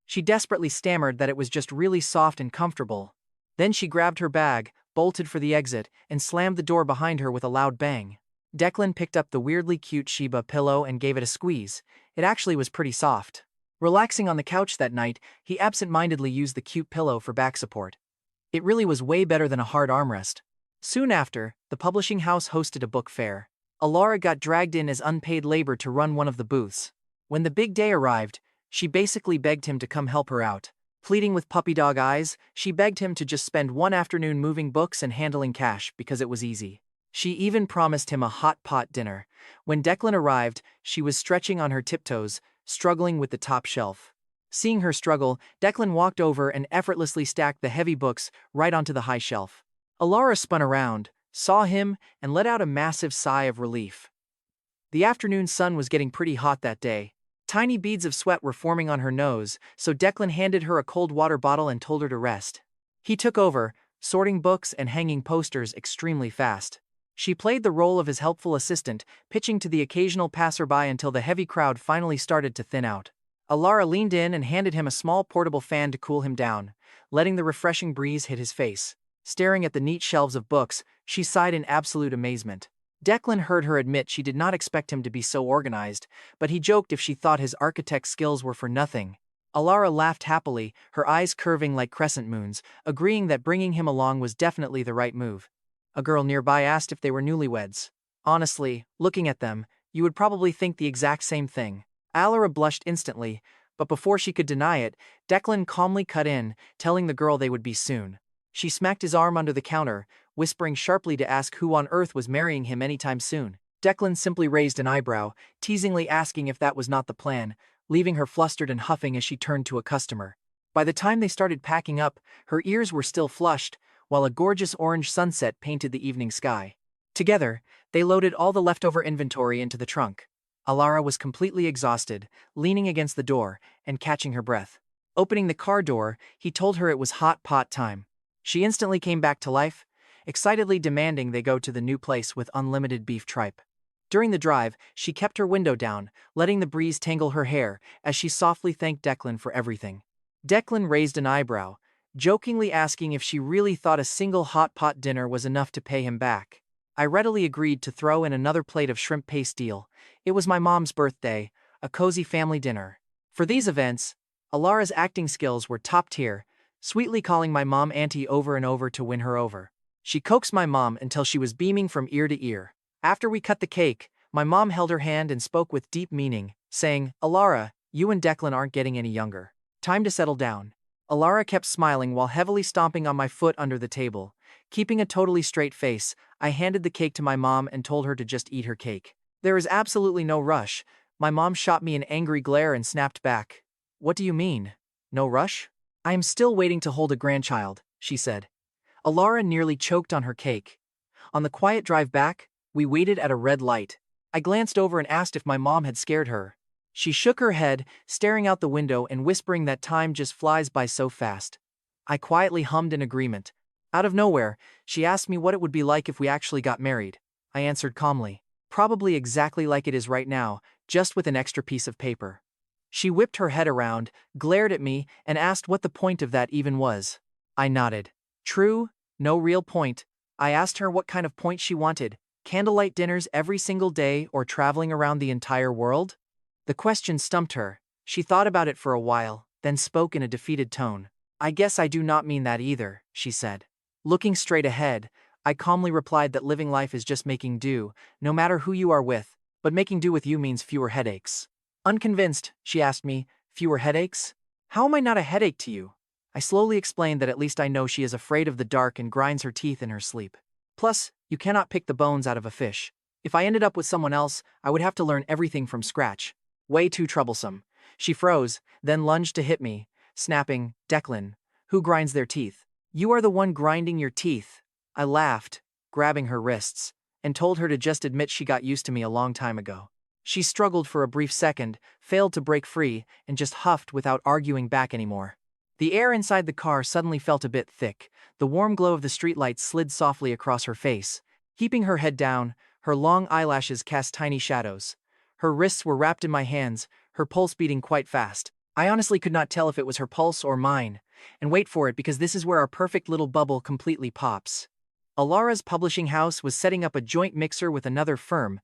She desperately stammered that it was just really soft and comfortable. Then she grabbed her bag, bolted for the exit, and slammed the door behind her with a loud bang. Declan picked up the weirdly cute Shiba pillow and gave it a squeeze. It actually was pretty soft. Relaxing on the couch that night, he absent-mindedly used the cute pillow for back support. It really was way better than a hard armrest. Soon after, the publishing house hosted a book fair. Elara got dragged in as unpaid labor to run one of the booths. When the big day arrived, she basically begged him to come help her out. Pleading with puppy dog eyes, she begged him to just spend one afternoon moving books and handling cash because it was easy. She even promised him a hot pot dinner. When Declan arrived, she was stretching on her tiptoes, struggling with the top shelf. Seeing her struggle, Declan walked over and effortlessly stacked the heavy books right onto the high shelf. Elara spun around, saw him, and let out a massive sigh of relief. The afternoon sun was getting pretty hot that day. Tiny beads of sweat were forming on her nose, so Declan handed her a cold water bottle and told her to rest. He took over, sorting books and hanging posters extremely fast. She played the role of his helpful assistant, pitching to the occasional passerby until the heavy crowd finally started to thin out. Elara leaned in and handed him a small portable fan to cool him down, letting the refreshing breeze hit his face. Staring at the neat shelves of books, she sighed in absolute amazement. Declan heard her admit she did not expect him to be so organized, but he joked if she thought his architect skills were for nothing. Elara laughed happily, her eyes curving like crescent moons, agreeing that bringing him along was definitely the right move. A girl nearby asked if they were newlyweds. Honestly, looking at them, you would probably think the exact same thing. Elara blushed instantly, but before she could deny it, Declan calmly cut in, telling the girl they would be soon. She smacked his arm under the counter, whispering sharply to ask who on earth was marrying him anytime soon. Declan simply raised an eyebrow, teasingly asking if that was not the plan, leaving her flustered and huffing as she turned to a customer. By the time they started packing up, her ears were still flushed, while a gorgeous orange sunset painted the evening sky. Together, they loaded all the leftover inventory into the trunk. Elara was completely exhausted, leaning against the door and catching her breath. Opening the car door, he told her it was hot pot time. She instantly came back to life, excitedly demanding they go to the new place with unlimited beef tripe. During the drive, she kept her window down, letting the breeze tangle her hair as she softly thanked Declan for everything. Declan raised an eyebrow, jokingly asking if she really thought a single hot pot dinner was enough to pay him back. I readily agreed to throw in another plate of shrimp pastel. It was my mom's birthday, a cozy family dinner. For these events, Alara's acting skills were top tier, sweetly calling my mom auntie over and over to win her over. She coaxed my mom until she was beaming from ear to ear. After we cut the cake, my mom held her hand and spoke with deep meaning, saying, "Elara, you and Declan aren't getting any younger. Time to settle down." Elara kept smiling while heavily stomping on my foot under the table. Keeping a totally straight face, I handed the cake to my mom and told her to just eat her cake. There is absolutely no rush. My mom shot me an angry glare and snapped back. "What do you mean? No rush?" "I am still waiting to hold a grandchild," she said. Elara nearly choked on her cake. On the quiet drive back, we waited at a red light. I glanced over and asked if my mom had scared her. She shook her head, staring out the window and whispering that time just flies by so fast. I quietly hummed in agreement. Out of nowhere, she asked me what it would be like if we actually got married. I answered calmly, "Probably exactly like it is right now, just with an extra piece of paper." She whipped her head around, glared at me, and asked what the point of that even was. I nodded. True, no real point. I asked her what kind of point she wanted, candlelight dinners every single day or traveling around the entire world? The question stumped her. She thought about it for a while, then spoke in a defeated tone. "I guess I do not mean that either," she said. Looking straight ahead, I calmly replied that living life is just making do, no matter who you are with, but making do with you means fewer headaches. Unconvinced, she asked me, "Fewer headaches? How am I not a headache to you?" I slowly explained that at least I know she is afraid of the dark and grinds her teeth in her sleep. Plus, you cannot pick the bones out of a fish. If I ended up with someone else, I would have to learn everything from scratch. Way too troublesome. She froze, then lunged to hit me, snapping, "Declan, who grinds their teeth? You are the one grinding your teeth." I laughed, grabbing her wrists, and told her to just admit she got used to me a long time ago. She struggled for a brief second, failed to break free, and just huffed without arguing back anymore. The air inside the car suddenly felt a bit thick. The warm glow of the streetlights slid softly across her face. Keeping her head down, her long eyelashes cast tiny shadows. Her wrists were wrapped in my hands, her pulse beating quite fast. I honestly could not tell if it was her pulse or mine. And wait for it, because this is where our perfect little bubble completely pops. Alara's publishing house was setting up a joint mixer with another firm,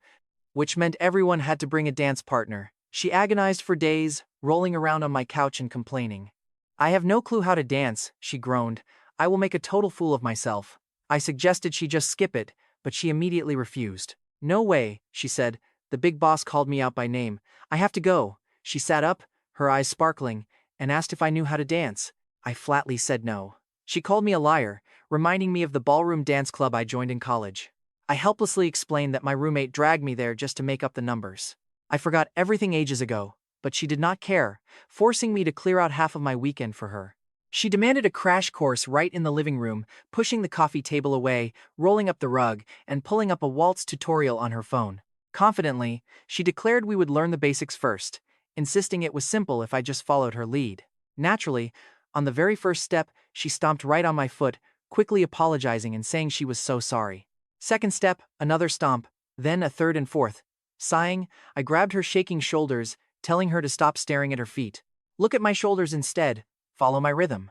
which meant everyone had to bring a dance partner. She agonized for days, rolling around on my couch and complaining. "I have no clue how to dance," she groaned. "I will make a total fool of myself." I suggested she just skip it, but she immediately refused. "No way," she said. The big boss called me out by name. "I have to go." She sat up, her eyes sparkling, and asked if I knew how to dance. I flatly said no. She called me a liar, reminding me of the ballroom dance club I joined in college. I helplessly explained that my roommate dragged me there just to make up the numbers. I forgot everything ages ago, but she did not care, forcing me to clear out half of my weekend for her. She demanded a crash course right in the living room, pushing the coffee table away, rolling up the rug, and pulling up a waltz tutorial on her phone. Confidently, she declared we would learn the basics first, insisting it was simple if I just followed her lead. Naturally, on the very first step, she stomped right on my foot, quickly apologizing and saying she was so sorry. Second step, another stomp, then a third and fourth. Sighing, I grabbed her shaking shoulders, telling her to stop staring at her feet. "Look at my shoulders instead, follow my rhythm."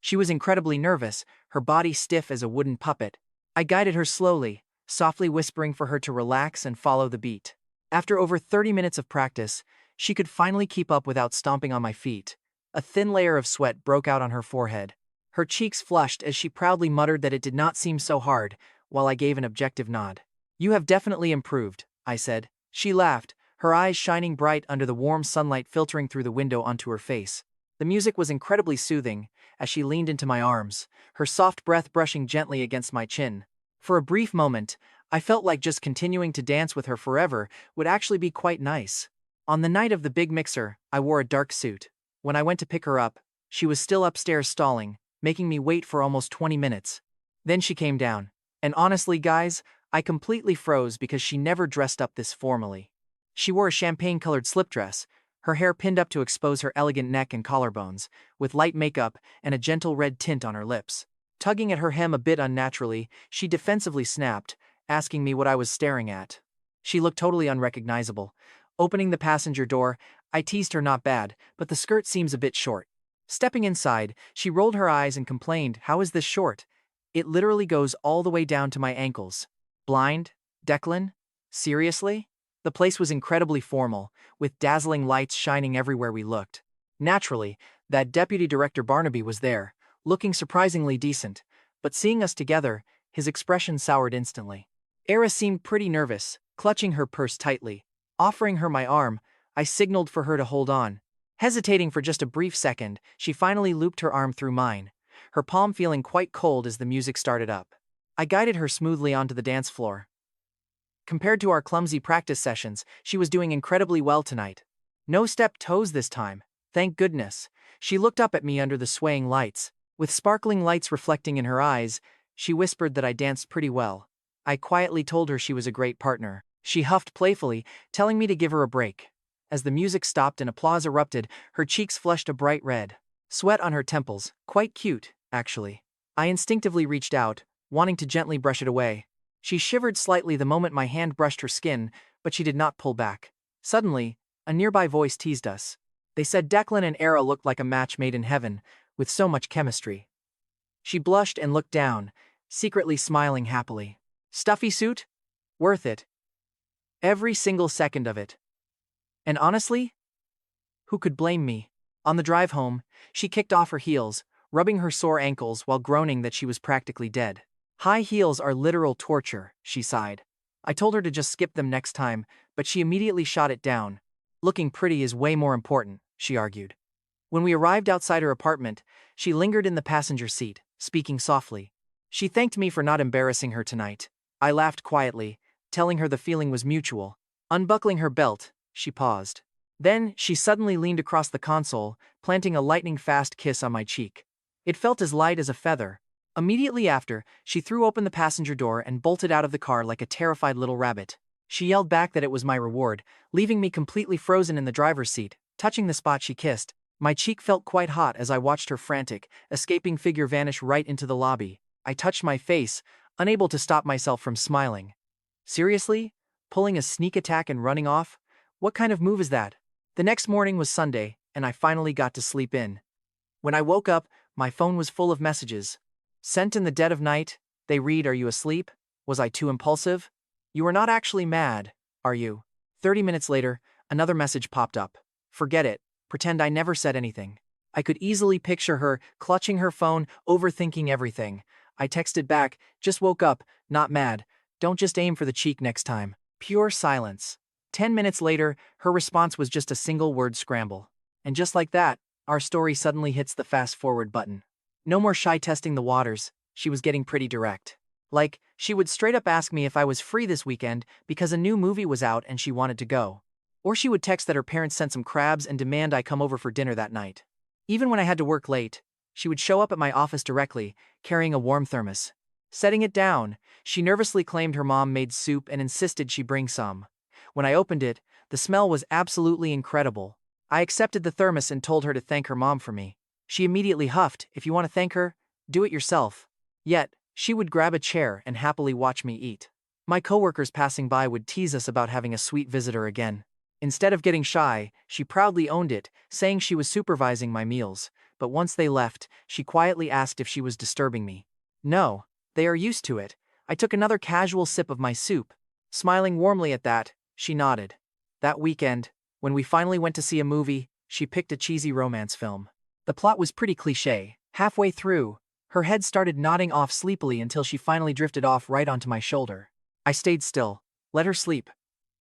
She was incredibly nervous, her body stiff as a wooden puppet. I guided her slowly, softly whispering for her to relax and follow the beat. After over 30 minutes of practice, she could finally keep up without stomping on my feet. A thin layer of sweat broke out on her forehead. Her cheeks flushed as she proudly muttered that it did not seem so hard, while I gave an objective nod. You have definitely improved, I said. She laughed, her eyes shining bright under the warm sunlight filtering through the window onto her face. The music was incredibly soothing as she leaned into my arms, her soft breath brushing gently against my chin. For a brief moment, I felt like just continuing to dance with her forever would actually be quite nice. On the night of the big mixer, I wore a dark suit. When I went to pick her up, she was still upstairs stalling, making me wait for almost 20 minutes. Then she came down. And honestly, guys, I completely froze because she never dressed up this formally. She wore a champagne-colored slip dress, her hair pinned up to expose her elegant neck and collarbones, with light makeup and a gentle red tint on her lips. Tugging at her hem a bit unnaturally, she defensively snapped, asking me what I was staring at. She looked totally unrecognizable. Opening the passenger door, I teased her not bad, but the skirt seems a bit short. Stepping inside, she rolled her eyes and complained, how is this short? It literally goes all the way down to my ankles. Blind? Declan? Seriously? The place was incredibly formal, with dazzling lights shining everywhere we looked. Naturally, that Deputy Director Barnaby was there, looking surprisingly decent, but seeing us together, his expression soured instantly. Era seemed pretty nervous, clutching her purse tightly. Offering her my arm, I signaled for her to hold on. Hesitating for just a brief second, she finally looped her arm through mine, her palm feeling quite cold as the music started up. I guided her smoothly onto the dance floor. Compared to our clumsy practice sessions, she was doing incredibly well tonight. No step toes this time, thank goodness. She looked up at me under the swaying lights. With sparkling lights reflecting in her eyes, she whispered that I danced pretty well. I quietly told her she was a great partner. She huffed playfully, telling me to give her a break. As the music stopped and applause erupted, her cheeks flushed a bright red. Sweat on her temples, quite cute, actually. I instinctively reached out, wanting to gently brush it away. She shivered slightly the moment my hand brushed her skin, but she did not pull back. Suddenly, a nearby voice teased us. They said Declan and Elara looked like a match made in heaven, with so much chemistry. She blushed and looked down, secretly smiling happily. Stuffy suit? Worth it. Every single second of it. And honestly, who could blame me? On the drive home, she kicked off her heels, rubbing her sore ankles while groaning that she was practically dead. High heels are literal torture, she sighed. I told her to just skip them next time, but she immediately shot it down. Looking pretty is way more important, she argued. When we arrived outside her apartment, she lingered in the passenger seat, speaking softly. She thanked me for not embarrassing her tonight. I laughed quietly, telling her the feeling was mutual. Unbuckling her belt, she paused. Then, she suddenly leaned across the console, planting a lightning-fast kiss on my cheek. It felt as light as a feather. Immediately after, she threw open the passenger door and bolted out of the car like a terrified little rabbit. She yelled back that it was my reward, leaving me completely frozen in the driver's seat. Touching the spot she kissed, my cheek felt quite hot as I watched her frantic, escaping figure vanish right into the lobby. I touched my face, unable to stop myself from smiling. Seriously? Pulling a sneak attack and running off? What kind of move is that? The next morning was Sunday, and I finally got to sleep in. When I woke up, my phone was full of messages. Sent in the dead of night, they read, "Are you asleep? Was I too impulsive? You are not actually mad, are you?" 30 minutes later, another message popped up. Forget it, pretend I never said anything. I could easily picture her, clutching her phone, overthinking everything. I texted back, just woke up, not mad. Don't just aim for the cheek next time. Pure silence. 10 minutes later, her response was just a single word scramble. And just like that, our story suddenly hits the fast-forward button. No more shy testing the waters, she was getting pretty direct. Like, she would straight up ask me if I was free this weekend because a new movie was out and she wanted to go. Or she would text that her parents sent some crabs and demand I come over for dinner that night. Even when I had to work late, she would show up at my office directly, carrying a warm thermos. Setting it down, she nervously claimed her mom made soup and insisted she bring some. When I opened it, the smell was absolutely incredible. I accepted the thermos and told her to thank her mom for me. She immediately huffed, "If you want to thank her, do it yourself." Yet, she would grab a chair and happily watch me eat. My coworkers passing by would tease us about having a sweet visitor again. Instead of getting shy, she proudly owned it, saying she was supervising my meals, but once they left, she quietly asked if she was disturbing me. No, they are used to it. I took another casual sip of my soup. Smiling warmly at that, she nodded. That weekend, when we finally went to see a movie, she picked a cheesy romance film. The plot was pretty cliché. Halfway through, Her head started nodding off sleepily until she finally drifted off right onto my shoulder. I stayed still, let her sleep.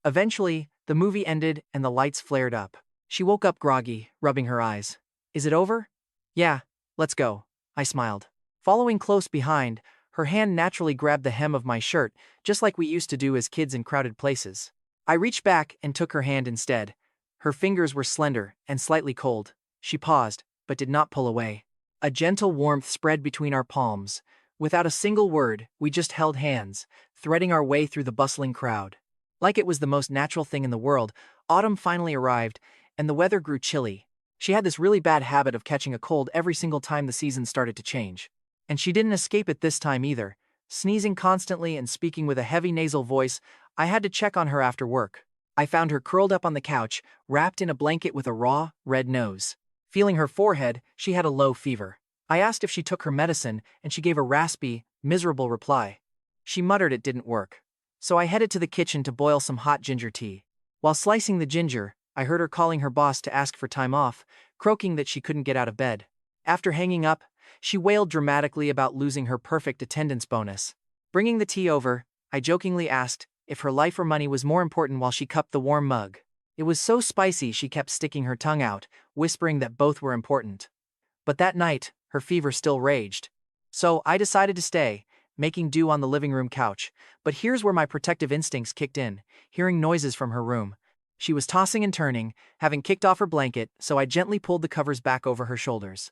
Eventually, the movie ended and the lights flared up. She woke up groggy, rubbing her eyes. Is it over? Yeah, let's go. I smiled. Following close behind, her hand naturally grabbed the hem of my shirt, just like we used to do as kids in crowded places. I reached back and took her hand instead. Her fingers were slender and slightly cold. She paused, but did not pull away. A gentle warmth spread between our palms. Without a single word, we just held hands, threading our way through the bustling crowd. Like it was the most natural thing in the world, autumn finally arrived, and the weather grew chilly. She had this really bad habit of catching a cold every single time the season started to change. And she didn't escape it this time either. Sneezing constantly and speaking with a heavy nasal voice, I had to check on her after work. I found her curled up on the couch, wrapped in a blanket with a raw, red nose. Feeling her forehead, she had a low fever. I asked if she took her medicine, and she gave a raspy, miserable reply. She muttered it didn't work. So I headed to the kitchen to boil some hot ginger tea. While slicing the ginger, I heard her calling her boss to ask for time off, croaking that she couldn't get out of bed. After hanging up, she wailed dramatically about losing her perfect attendance bonus. Bringing the tea over, I jokingly asked if her life or money was more important while she cupped the warm mug. It was so spicy she kept sticking her tongue out, whispering that both were important. But that night, her fever still raged. So I decided to stay, making do on the living room couch. But here's where my protective instincts kicked in, hearing noises from her room. She was tossing and turning, having kicked off her blanket, so I gently pulled the covers back over her shoulders.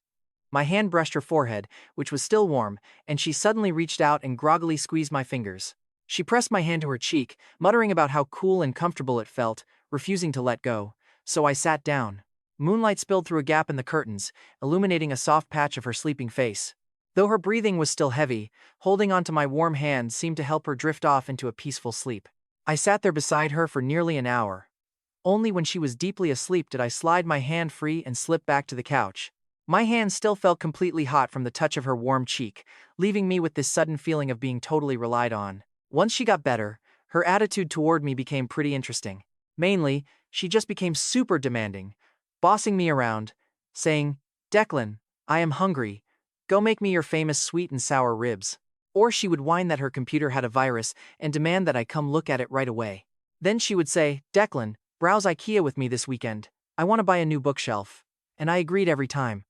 My hand brushed her forehead, which was still warm, and she suddenly reached out and groggily squeezed my fingers. She pressed my hand to her cheek, muttering about how cool and comfortable it felt, refusing to let go. So I sat down. Moonlight spilled through a gap in the curtains, illuminating a soft patch of her sleeping face. Though her breathing was still heavy, holding onto my warm hand seemed to help her drift off into a peaceful sleep. I sat there beside her for nearly an hour. Only when she was deeply asleep did I slide my hand free and slip back to the couch. My hand still felt completely hot from the touch of her warm cheek, leaving me with this sudden feeling of being totally relied on. Once she got better, her attitude toward me became pretty interesting. Mainly, she just became super demanding, bossing me around, saying, "Declan, I am hungry. Go make me your famous sweet and sour ribs." Or she would whine that her computer had a virus and demand that I come look at it right away. Then she would say, "Declan, browse IKEA with me this weekend. I want to buy a new bookshelf." And I agreed every time.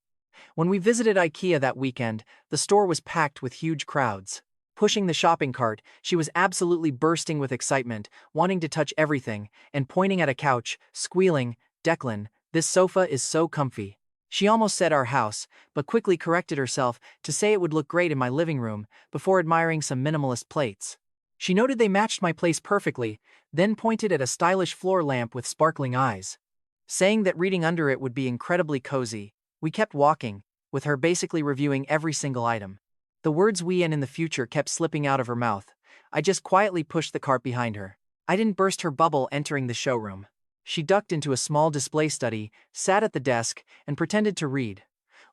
When we visited IKEA that weekend, the store was packed with huge crowds. Pushing the shopping cart, she was absolutely bursting with excitement, wanting to touch everything, and pointing at a couch, squealing, "Declan, this sofa is so comfy." She almost said our house, but quickly corrected herself to say it would look great in my living room, before admiring some minimalist plates. She noted they matched my place perfectly, then pointed at a stylish floor lamp with sparkling eyes. Saying that reading under it would be incredibly cozy, we kept walking, with her basically reviewing every single item. The words "we" and "in the future" kept slipping out of her mouth. I just quietly pushed the cart behind her. I didn't burst her bubble entering the showroom. She ducked into a small display study, sat at the desk, and pretended to read.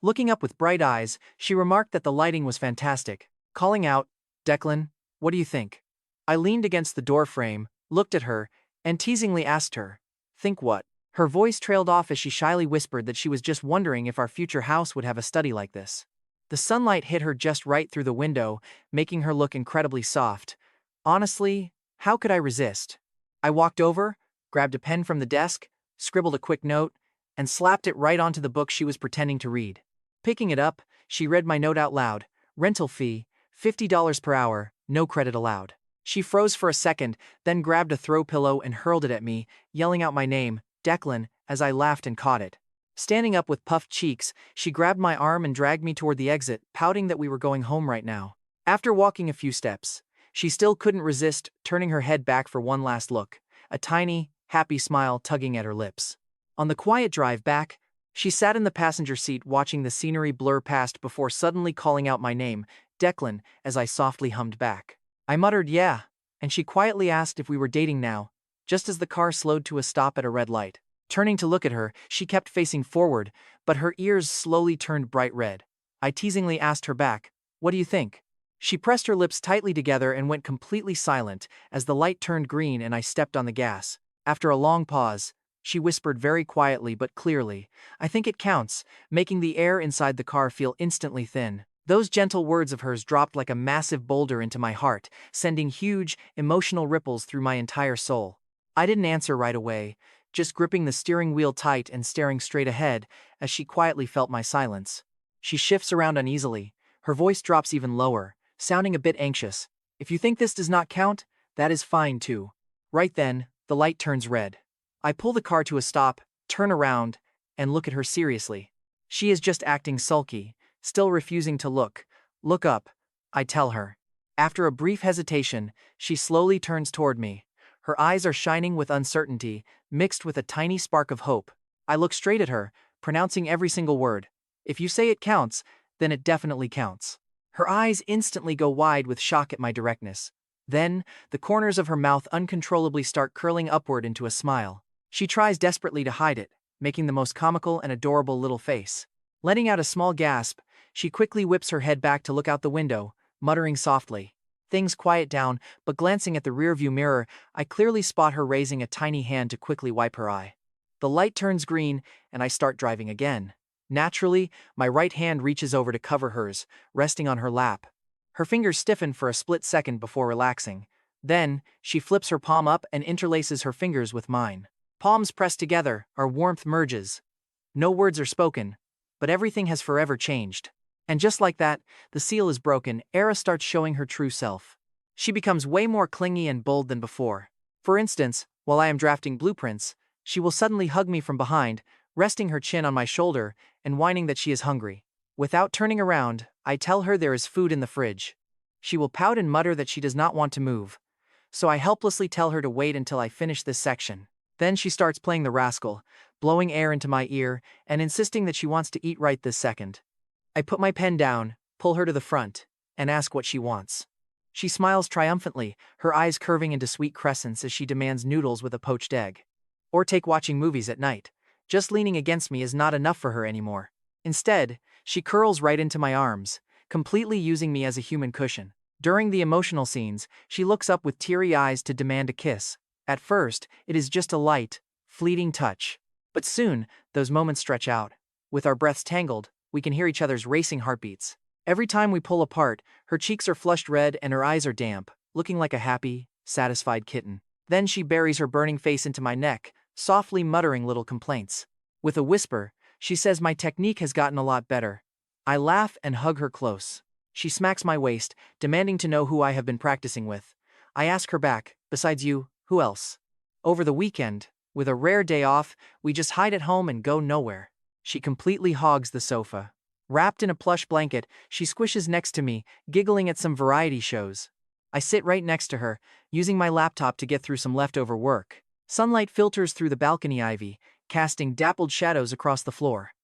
Looking up with bright eyes, she remarked that the lighting was fantastic, calling out, "Declan, what do you think?" I leaned against the door frame, looked at her, and teasingly asked her, "Think what?" Her voice trailed off as she shyly whispered that she was just wondering if our future house would have a study like this. The sunlight hit her just right through the window, making her look incredibly soft. Honestly, how could I resist? I walked over, grabbed a pen from the desk, scribbled a quick note, and slapped it right onto the book she was pretending to read. Picking it up, she read my note out loud. "Rental fee, $50 per hour, no credit allowed." She froze for a second, then grabbed a throw pillow and hurled it at me, yelling out my name, "Declan," as I laughed and caught it. Standing up with puffed cheeks, she grabbed my arm and dragged me toward the exit, pouting that we were going home right now. After walking a few steps, she still couldn't resist, turning her head back for one last look, a tiny, happy smile tugging at her lips. On the quiet drive back, she sat in the passenger seat watching the scenery blur past before suddenly calling out my name, "Declan," as I softly hummed back. I muttered, "Yeah," and she quietly asked if we were dating now, just as the car slowed to a stop at a red light. Turning to look at her, she kept facing forward, but her ears slowly turned bright red. I teasingly asked her back, "What do you think?" She pressed her lips tightly together and went completely silent as the light turned green and I stepped on the gas. After a long pause, she whispered very quietly but clearly, "I think it counts," making the air inside the car feel instantly thin. Those gentle words of hers dropped like a massive boulder into my heart, sending huge, emotional ripples through my entire soul. I didn't answer right away, just gripping the steering wheel tight and staring straight ahead as she quietly felt my silence. She shifts around uneasily, her voice drops even lower, sounding a bit anxious. If you think this does not count, that is fine too. Right then, the light turns red. I pull the car to a stop, turn around, and look at her seriously. She is just acting sulky, still refusing to look. Look up, I tell her. After a brief hesitation, she slowly turns toward me. Her eyes are shining with uncertainty, mixed with a tiny spark of hope. I look straight at her, pronouncing every single word. If you say it counts, then it definitely counts. Her eyes instantly go wide with shock at my directness. Then, the corners of her mouth uncontrollably start curling upward into a smile. She tries desperately to hide it, making the most comical and adorable little face. Letting out a small gasp, she quickly whips her head back to look out the window, muttering softly. Things quiet down, but glancing at the rearview mirror, I clearly spot her raising a tiny hand to quickly wipe her eye. The light turns green, and I start driving again. Naturally, my right hand reaches over to cover hers, resting on her lap. Her fingers stiffen for a split second before relaxing. Then, she flips her palm up and interlaces her fingers with mine. Palms pressed together, our warmth merges. No words are spoken, but everything has forever changed. And just like that, the seal is broken. Era starts showing her true self. She becomes way more clingy and bold than before. For instance, while I am drafting blueprints, she will suddenly hug me from behind, resting her chin on my shoulder and whining that she is hungry. Without turning around, I tell her there is food in the fridge. She will pout and mutter that she does not want to move. So I helplessly tell her to wait until I finish this section. Then she starts playing the rascal, blowing air into my ear and insisting that she wants to eat right this second. I put my pen down, pull her to the front, and ask what she wants. She smiles triumphantly, her eyes curving into sweet crescents as she demands noodles with a poached egg. Or take watching movies at night. Just leaning against me is not enough for her anymore. Instead, she curls right into my arms, completely using me as a human cushion. During the emotional scenes, she looks up with teary eyes to demand a kiss. At first, it is just a light, fleeting touch. But soon, those moments stretch out. With our breaths tangled, we can hear each other's racing heartbeats. Every time we pull apart, her cheeks are flushed red and her eyes are damp, looking like a happy, satisfied kitten. Then she buries her burning face into my neck, softly muttering little complaints. With a whisper, she says my technique has gotten a lot better. I laugh and hug her close. She smacks my waist, demanding to know who I have been practicing with. I ask her back, besides you, who else? Over the weekend, with a rare day off, we just hide at home and go nowhere. She completely hogs the sofa. Wrapped in a plush blanket, she squishes next to me, giggling at some variety shows. I sit right next to her, using my laptop to get through some leftover work. Sunlight filters through the balcony ivy, casting dappled shadows across the floor.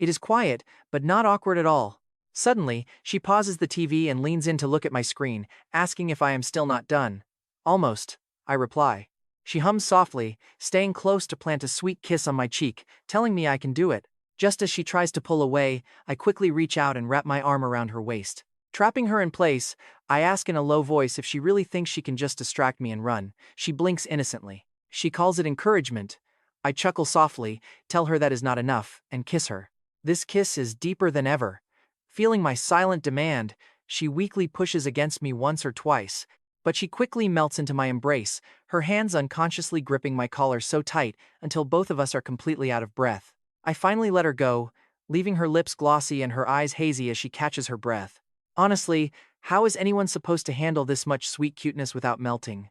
It is quiet, but not awkward at all. Suddenly, she pauses the TV and leans in to look at my screen, asking if I am still not done. Almost, I reply. She hums softly, staying close to plant a sweet kiss on my cheek, telling me I can do it. Just as she tries to pull away, I quickly reach out and wrap my arm around her waist. Trapping her in place, I ask in a low voice if she really thinks she can just distract me and run. She blinks innocently. She calls it encouragement. I chuckle softly, tell her that is not enough, and kiss her. This kiss is deeper than ever. Feeling my silent demand, she weakly pushes against me once or twice, but she quickly melts into my embrace, her hands unconsciously gripping my collar so tight until both of us are completely out of breath. I finally let her go, leaving her lips glossy and her eyes hazy as she catches her breath. Honestly, how is anyone supposed to handle this much sweet cuteness without melting?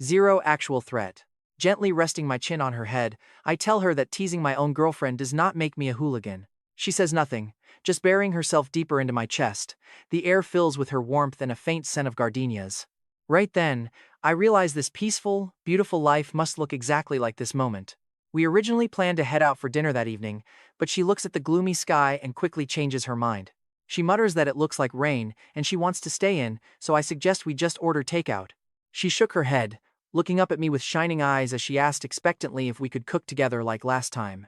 Zero actual threat. Gently resting my chin on her head, I tell her that teasing my own girlfriend does not make me a hooligan. She says nothing, just burying herself deeper into my chest. The air fills with her warmth and a faint scent of gardenias. Right then, I realize this peaceful, beautiful life must look exactly like this moment. We originally planned to head out for dinner that evening, but she looks at the gloomy sky and quickly changes her mind. She mutters that it looks like rain and she wants to stay in, so I suggest we just order takeout. She shook her head, looking up at me with shining eyes as she asked expectantly if we could cook together like last time.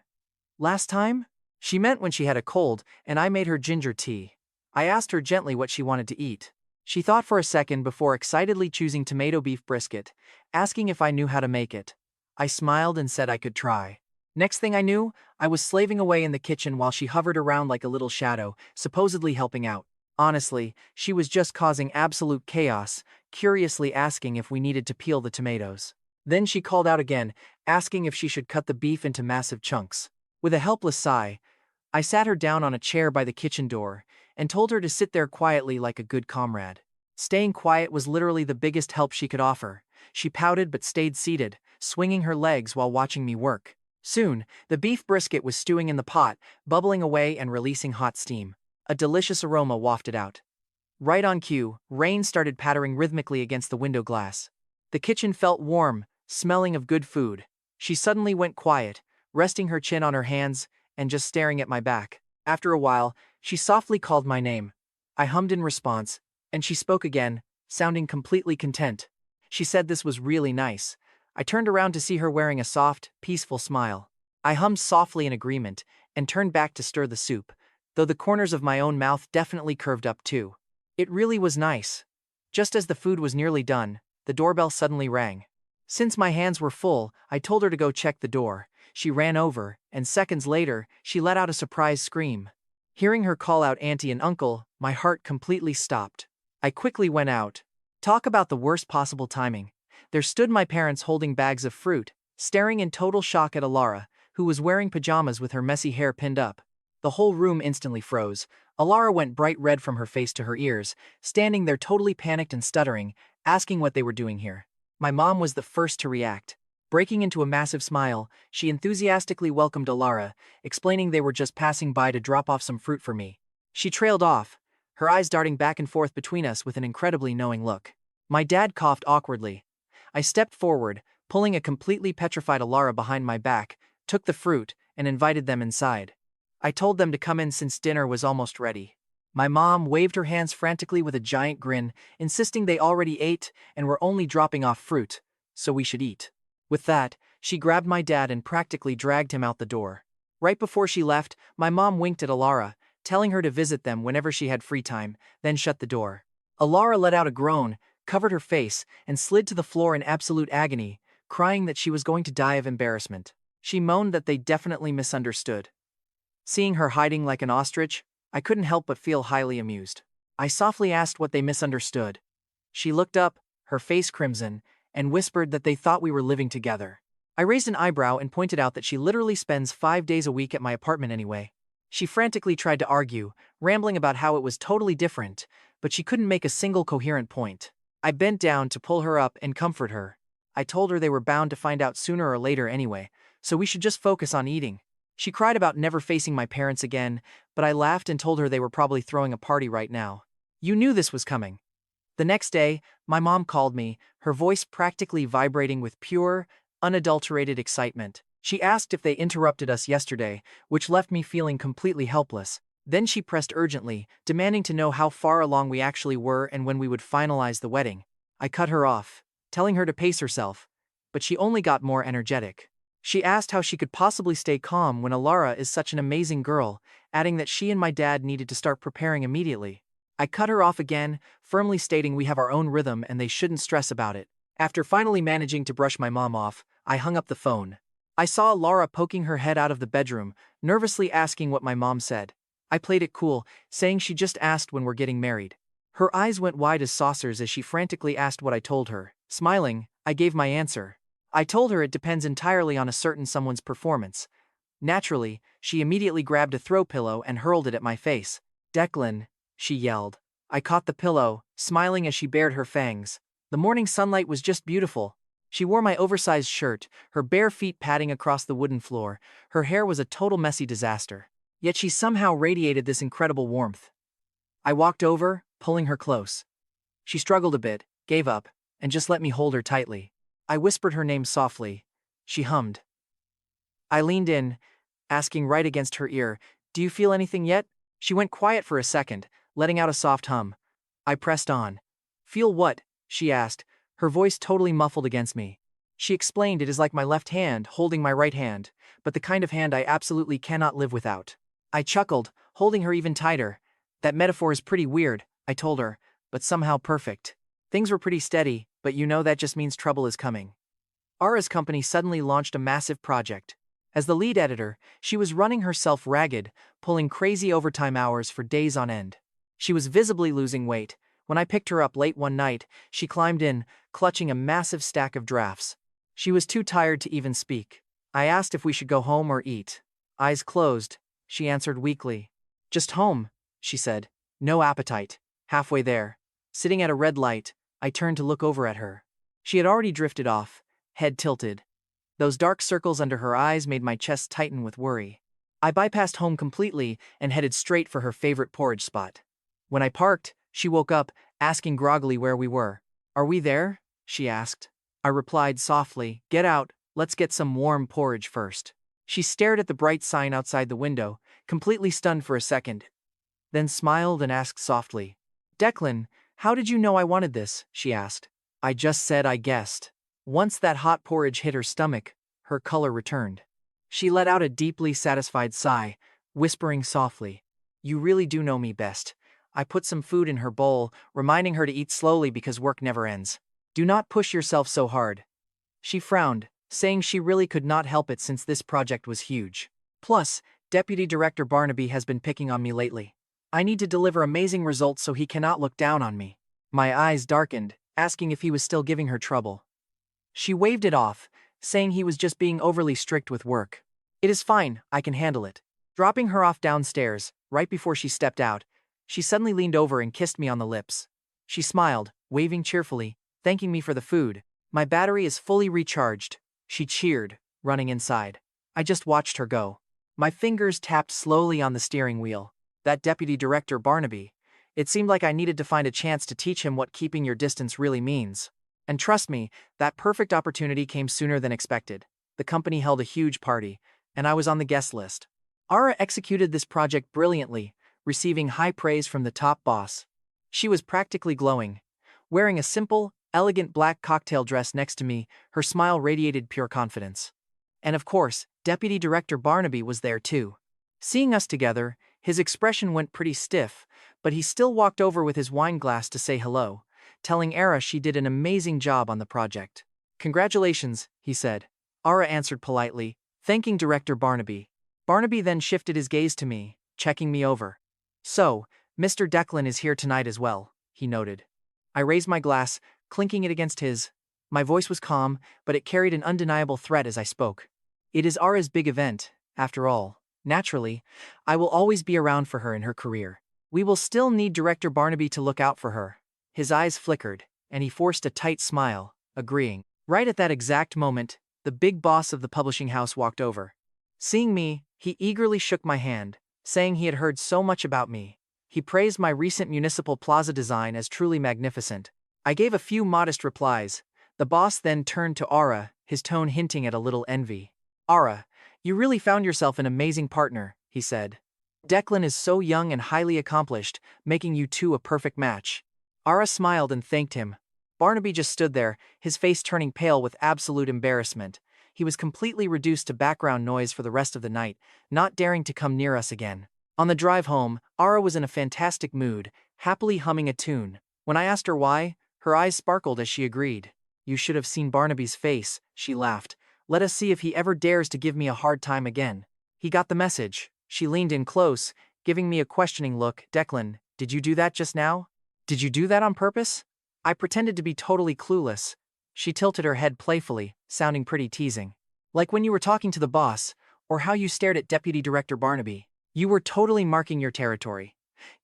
Last time? She meant when she had a cold and I made her ginger tea. I asked her gently what she wanted to eat. She thought for a second before excitedly choosing tomato beef brisket, asking if I knew how to make it. I smiled and said I could try. Next thing I knew, I was slaving away in the kitchen while she hovered around like a little shadow, supposedly helping out. Honestly, she was just causing absolute chaos, curiously asking if we needed to peel the tomatoes. Then she called out again, asking if she should cut the beef into massive chunks. With a helpless sigh, I sat her down on a chair by the kitchen door and told her to sit there quietly like a good comrade. Staying quiet was literally the biggest help she could offer. She pouted but stayed seated, swinging her legs while watching me work. Soon, the beef brisket was stewing in the pot, bubbling away and releasing hot steam. A delicious aroma wafted out. Right on cue, rain started pattering rhythmically against the window glass. The kitchen felt warm, smelling of good food. She suddenly went quiet, resting her chin on her hands and just staring at my back. After a while, she softly called my name. I hummed in response, and she spoke again, sounding completely content. She said this was really nice. I turned around to see her wearing a soft, peaceful smile. I hummed softly in agreement and turned back to stir the soup, though the corners of my own mouth definitely curved up too. It really was nice. Just as the food was nearly done, the doorbell suddenly rang. Since my hands were full, I told her to go check the door. She ran over, and seconds later, she let out a surprised scream. Hearing her call out auntie and uncle, my heart completely stopped. I quickly went out. Talk about the worst possible timing. There stood my parents holding bags of fruit, staring in total shock at Elara, who was wearing pajamas with her messy hair pinned up. The whole room instantly froze. Elara went bright red from her face to her ears, standing there totally panicked and stuttering, asking what they were doing here. My mom was the first to react. Breaking into a massive smile, she enthusiastically welcomed Elara, explaining they were just passing by to drop off some fruit for me. She trailed off, her eyes darting back and forth between us with an incredibly knowing look. My dad coughed awkwardly. I stepped forward, pulling a completely petrified Elara behind my back, took the fruit, and invited them inside. I told them to come in since dinner was almost ready. My mom waved her hands frantically with a giant grin, insisting they already ate and were only dropping off fruit, so we should eat. With that, she grabbed my dad and practically dragged him out the door. Right before she left, my mom winked at Elara, telling her to visit them whenever she had free time, then shut the door. Elara let out a groan, covered her face, and slid to the floor in absolute agony, crying that she was going to die of embarrassment. She moaned that they definitely misunderstood. Seeing her hiding like an ostrich, I couldn't help but feel highly amused. I softly asked what they misunderstood. She looked up, her face crimson, and whispered that they thought we were living together. I raised an eyebrow and pointed out that she literally spends 5 days a week at my apartment anyway. She frantically tried to argue, rambling about how it was totally different, but she couldn't make a single coherent point. I bent down to pull her up and comfort her. I told her they were bound to find out sooner or later anyway, so we should just focus on eating. She cried about never facing my parents again, but I laughed and told her they were probably throwing a party right now. You knew this was coming. The next day, my mom called me, her voice practically vibrating with pure, unadulterated excitement. She asked if they interrupted us yesterday, which left me feeling completely helpless. Then she pressed urgently, demanding to know how far along we actually were and when we would finalize the wedding. I cut her off, telling her to pace herself, but she only got more energetic. She asked how she could possibly stay calm when Elara is such an amazing girl, adding that she and my dad needed to start preparing immediately. I cut her off again, firmly stating we have our own rhythm and they shouldn't stress about it. After finally managing to brush my mom off, I hung up the phone. I saw Elara poking her head out of the bedroom, nervously asking what my mom said. I played it cool, saying she just asked when we're getting married. Her eyes went wide as saucers as she frantically asked what I told her. Smiling, I gave my answer. I told her it depends entirely on a certain someone's performance. Naturally, she immediately grabbed a throw pillow and hurled it at my face. Declan, she yelled. I caught the pillow, smiling as she bared her fangs. The morning sunlight was just beautiful. She wore my oversized shirt, her bare feet padding across the wooden floor. Her hair was a total messy disaster. Yet she somehow radiated this incredible warmth. I walked over, pulling her close. She struggled a bit, gave up, and just let me hold her tightly. I whispered her name softly. She hummed. I leaned in, asking right against her ear, "Do you feel anything yet?" She went quiet for a second, letting out a soft hum. I pressed on. "Feel what?" she asked, her voice totally muffled against me. She explained it is like my left hand holding my right hand, but the kind of hand I absolutely cannot live without. I chuckled, holding her even tighter. That metaphor is pretty weird, I told her, but somehow perfect. Things were pretty steady, but you know that just means trouble is coming. Ara's company suddenly launched a massive project. As the lead editor, she was running herself ragged, pulling crazy overtime hours for days on end. She was visibly losing weight. When I picked her up late one night, she climbed in, clutching a massive stack of drafts. She was too tired to even speak. I asked if we should go home or eat. Eyes closed, she answered weakly. Just home, she said. No appetite. Halfway there, sitting at a red light, I turned to look over at her. She had already drifted off, head tilted. Those dark circles under her eyes made my chest tighten with worry. I bypassed home completely and headed straight for her favorite porridge spot. When I parked, she woke up, asking groggily where we were. Are we there? She asked. I replied softly, Get out, let's get some warm porridge first. She stared at the bright sign outside the window, completely stunned for a second, then smiled and asked softly, Declan, how did you know I wanted this? She asked. I just said I guessed. Once that hot porridge hit her stomach, her color returned. She let out a deeply satisfied sigh, whispering softly, You really do know me best. I put some food in her bowl, reminding her to eat slowly because work never ends. Do not push yourself so hard. She frowned, saying she really could not help it since this project was huge. Plus, Deputy Director Barnaby has been picking on me lately. I need to deliver amazing results so he cannot look down on me. My eyes darkened, asking if he was still giving her trouble. She waved it off, saying he was just being overly strict with work. It is fine, I can handle it. Dropping her off downstairs, right before she stepped out, she suddenly leaned over and kissed me on the lips. She smiled, waving cheerfully, thanking me for the food. My battery is fully recharged, she cheered, running inside. I just watched her go. My fingers tapped slowly on the steering wheel. That Deputy Director Barnaby. It seemed like I needed to find a chance to teach him what keeping your distance really means. And trust me, that perfect opportunity came sooner than expected. The company held a huge party, and I was on the guest list. Ara executed this project brilliantly, receiving high praise from the top boss. She was practically glowing. Wearing a simple, elegant black cocktail dress next to me, her smile radiated pure confidence. And of course, Deputy Director Barnaby was there too. Seeing us together, his expression went pretty stiff, but he still walked over with his wine glass to say hello, telling Ara she did an amazing job on the project. Congratulations, he said. Ara answered politely, thanking Director Barnaby. Barnaby then shifted his gaze to me, checking me over. So, Mr. Declan is here tonight as well, he noted. I raised my glass, clinking it against his. My voice was calm, but it carried an undeniable threat as I spoke. It is Ara's big event, after all. Naturally, I will always be around for her in her career. We will still need Director Barnaby to look out for her. His eyes flickered, and he forced a tight smile, agreeing. Right at that exact moment, the big boss of the publishing house walked over. Seeing me, he eagerly shook my hand, saying he had heard so much about me. He praised my recent municipal plaza design as truly magnificent. I gave a few modest replies. The boss then turned to Ara, his tone hinting at a little envy. Ara, you really found yourself an amazing partner, he said. Declan is so young and highly accomplished, making you two a perfect match. Ara smiled and thanked him. Barnaby just stood there, his face turning pale with absolute embarrassment. He was completely reduced to background noise for the rest of the night, not daring to come near us again. On the drive home, Ara was in a fantastic mood, happily humming a tune. When I asked her why, her eyes sparkled as she agreed. You should have seen Barnaby's face, she laughed. Let us see if he ever dares to give me a hard time again. He got the message. She leaned in close, giving me a questioning look. Declan, did you do that just now? Did you do that on purpose? I pretended to be totally clueless. She tilted her head playfully, sounding pretty teasing. Like when you were talking to the boss, or how you stared at Deputy Director Barnaby. You were totally marking your territory.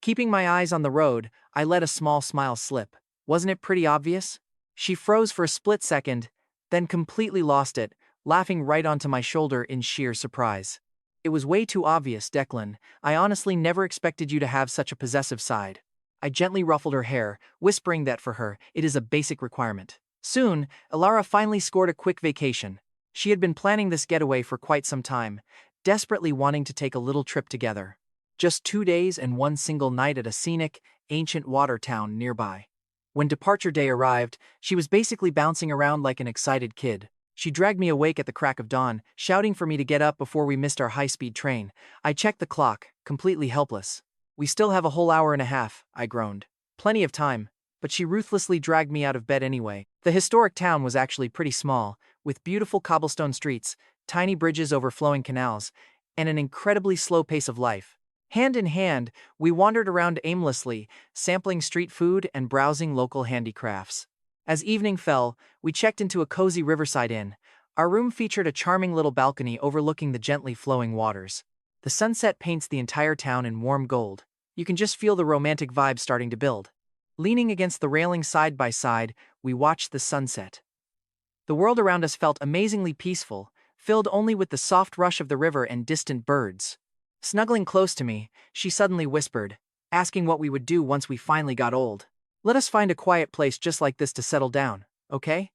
Keeping my eyes on the road, I let a small smile slip. Wasn't it pretty obvious? She froze for a split second, then completely lost it, laughing right onto my shoulder in sheer surprise. It was way too obvious, Declan. I honestly never expected you to have such a possessive side. I gently ruffled her hair, whispering that for her, it is a basic requirement. Soon, Elara finally scored a quick vacation. She had been planning this getaway for quite some time, desperately wanting to take a little trip together. Just 2 days and one single night at a scenic, ancient water town nearby. When departure day arrived, she was basically bouncing around like an excited kid. She dragged me awake at the crack of dawn, shouting for me to get up before we missed our high-speed train. I checked the clock, completely helpless. We still have a whole hour and a half, I groaned. Plenty of time, but she ruthlessly dragged me out of bed anyway. The historic town was actually pretty small, with beautiful cobblestone streets, tiny bridges over flowing canals, and an incredibly slow pace of life. Hand in hand, we wandered around aimlessly, sampling street food and browsing local handicrafts. As evening fell, we checked into a cozy riverside inn. Our room featured a charming little balcony overlooking the gently flowing waters. The sunset paints the entire town in warm gold. You can just feel the romantic vibe starting to build. Leaning against the railing side by side, we watched the sunset. The world around us felt amazingly peaceful, filled only with the soft rush of the river and distant birds. Snuggling close to me, she suddenly whispered, asking what we would do once we finally got old. "Let us find a quiet place just like this to settle down, okay?"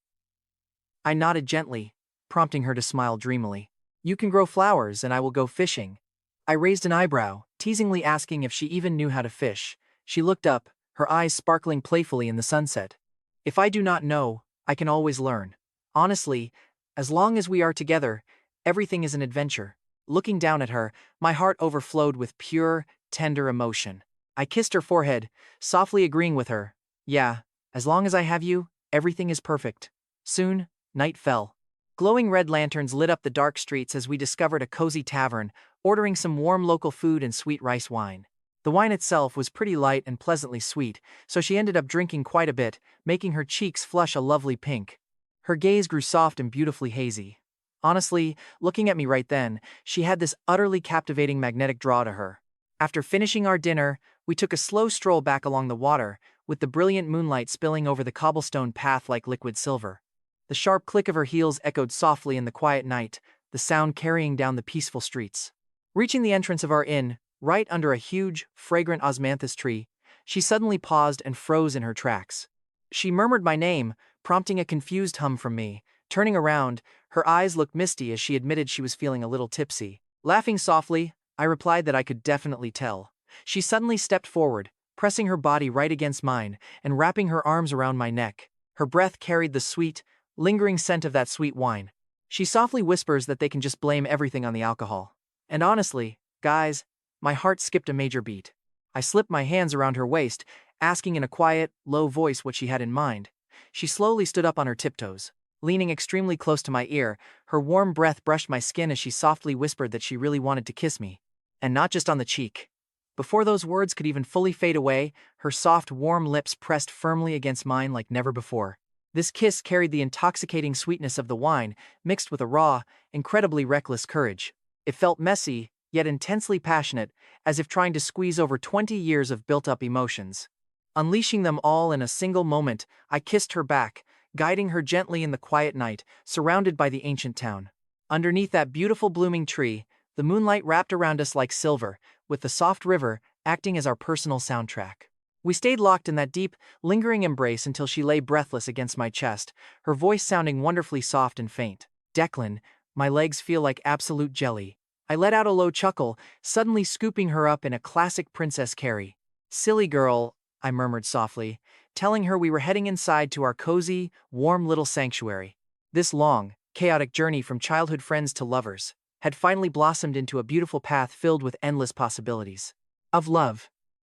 I nodded gently, prompting her to smile dreamily. "You can grow flowers and I will go fishing." I raised an eyebrow, teasingly asking if she even knew how to fish. She looked up, her eyes sparkling playfully in the sunset. "If I do not know, I can always learn. Honestly, as long as we are together, everything is an adventure." Looking down at her, my heart overflowed with pure, tender emotion. I kissed her forehead, softly agreeing with her. "Yeah, as long as I have you, everything is perfect." Soon, night fell. Glowing red lanterns lit up the dark streets as we discovered a cozy tavern, ordering some warm local food and sweet rice wine. The wine itself was pretty light and pleasantly sweet, so she ended up drinking quite a bit, making her cheeks flush a lovely pink. Her gaze grew soft and beautifully hazy. Honestly, looking at me right then, she had this utterly captivating magnetic draw to her. After finishing our dinner, we took a slow stroll back along the water, with the brilliant moonlight spilling over the cobblestone path like liquid silver. The sharp click of her heels echoed softly in the quiet night, the sound carrying down the peaceful streets. Reaching the entrance of our inn, right under a huge, fragrant osmanthus tree, she suddenly paused and froze in her tracks. She murmured my name, prompting a confused hum from me. Turning around, her eyes looked misty as she admitted she was feeling a little tipsy. Laughing softly, I replied that I could definitely tell. She suddenly stepped forward, pressing her body right against mine and wrapping her arms around my neck. Her breath carried the sweet, lingering scent of that sweet wine. She softly whispers that they can just blame everything on the alcohol. And honestly, guys, my heart skipped a major beat. I slipped my hands around her waist, asking in a quiet, low voice what she had in mind. She slowly stood up on her tiptoes. Leaning extremely close to my ear, her warm breath brushed my skin as she softly whispered that she really wanted to kiss me. And not just on the cheek. Before those words could even fully fade away, her soft, warm lips pressed firmly against mine like never before. This kiss carried the intoxicating sweetness of the wine, mixed with a raw, incredibly reckless courage. It felt messy, yet intensely passionate, as if trying to squeeze over 20 years of built-up emotions. Unleashing them all in a single moment, I kissed her back, guiding her gently in the quiet night, surrounded by the ancient town. Underneath that beautiful blooming tree, the moonlight wrapped around us like silver, with the soft river acting as our personal soundtrack. We stayed locked in that deep, lingering embrace until she lay breathless against my chest, her voice sounding wonderfully soft and faint. "Declan, my legs feel like absolute jelly." I let out a low chuckle, suddenly scooping her up in a classic Princess Carrie. "Silly girl," I murmured softly, telling her we were heading inside to our cozy, warm little sanctuary. This long, chaotic journey from childhood friends to lovers had finally blossomed into a beautiful path filled with endless possibilities of love,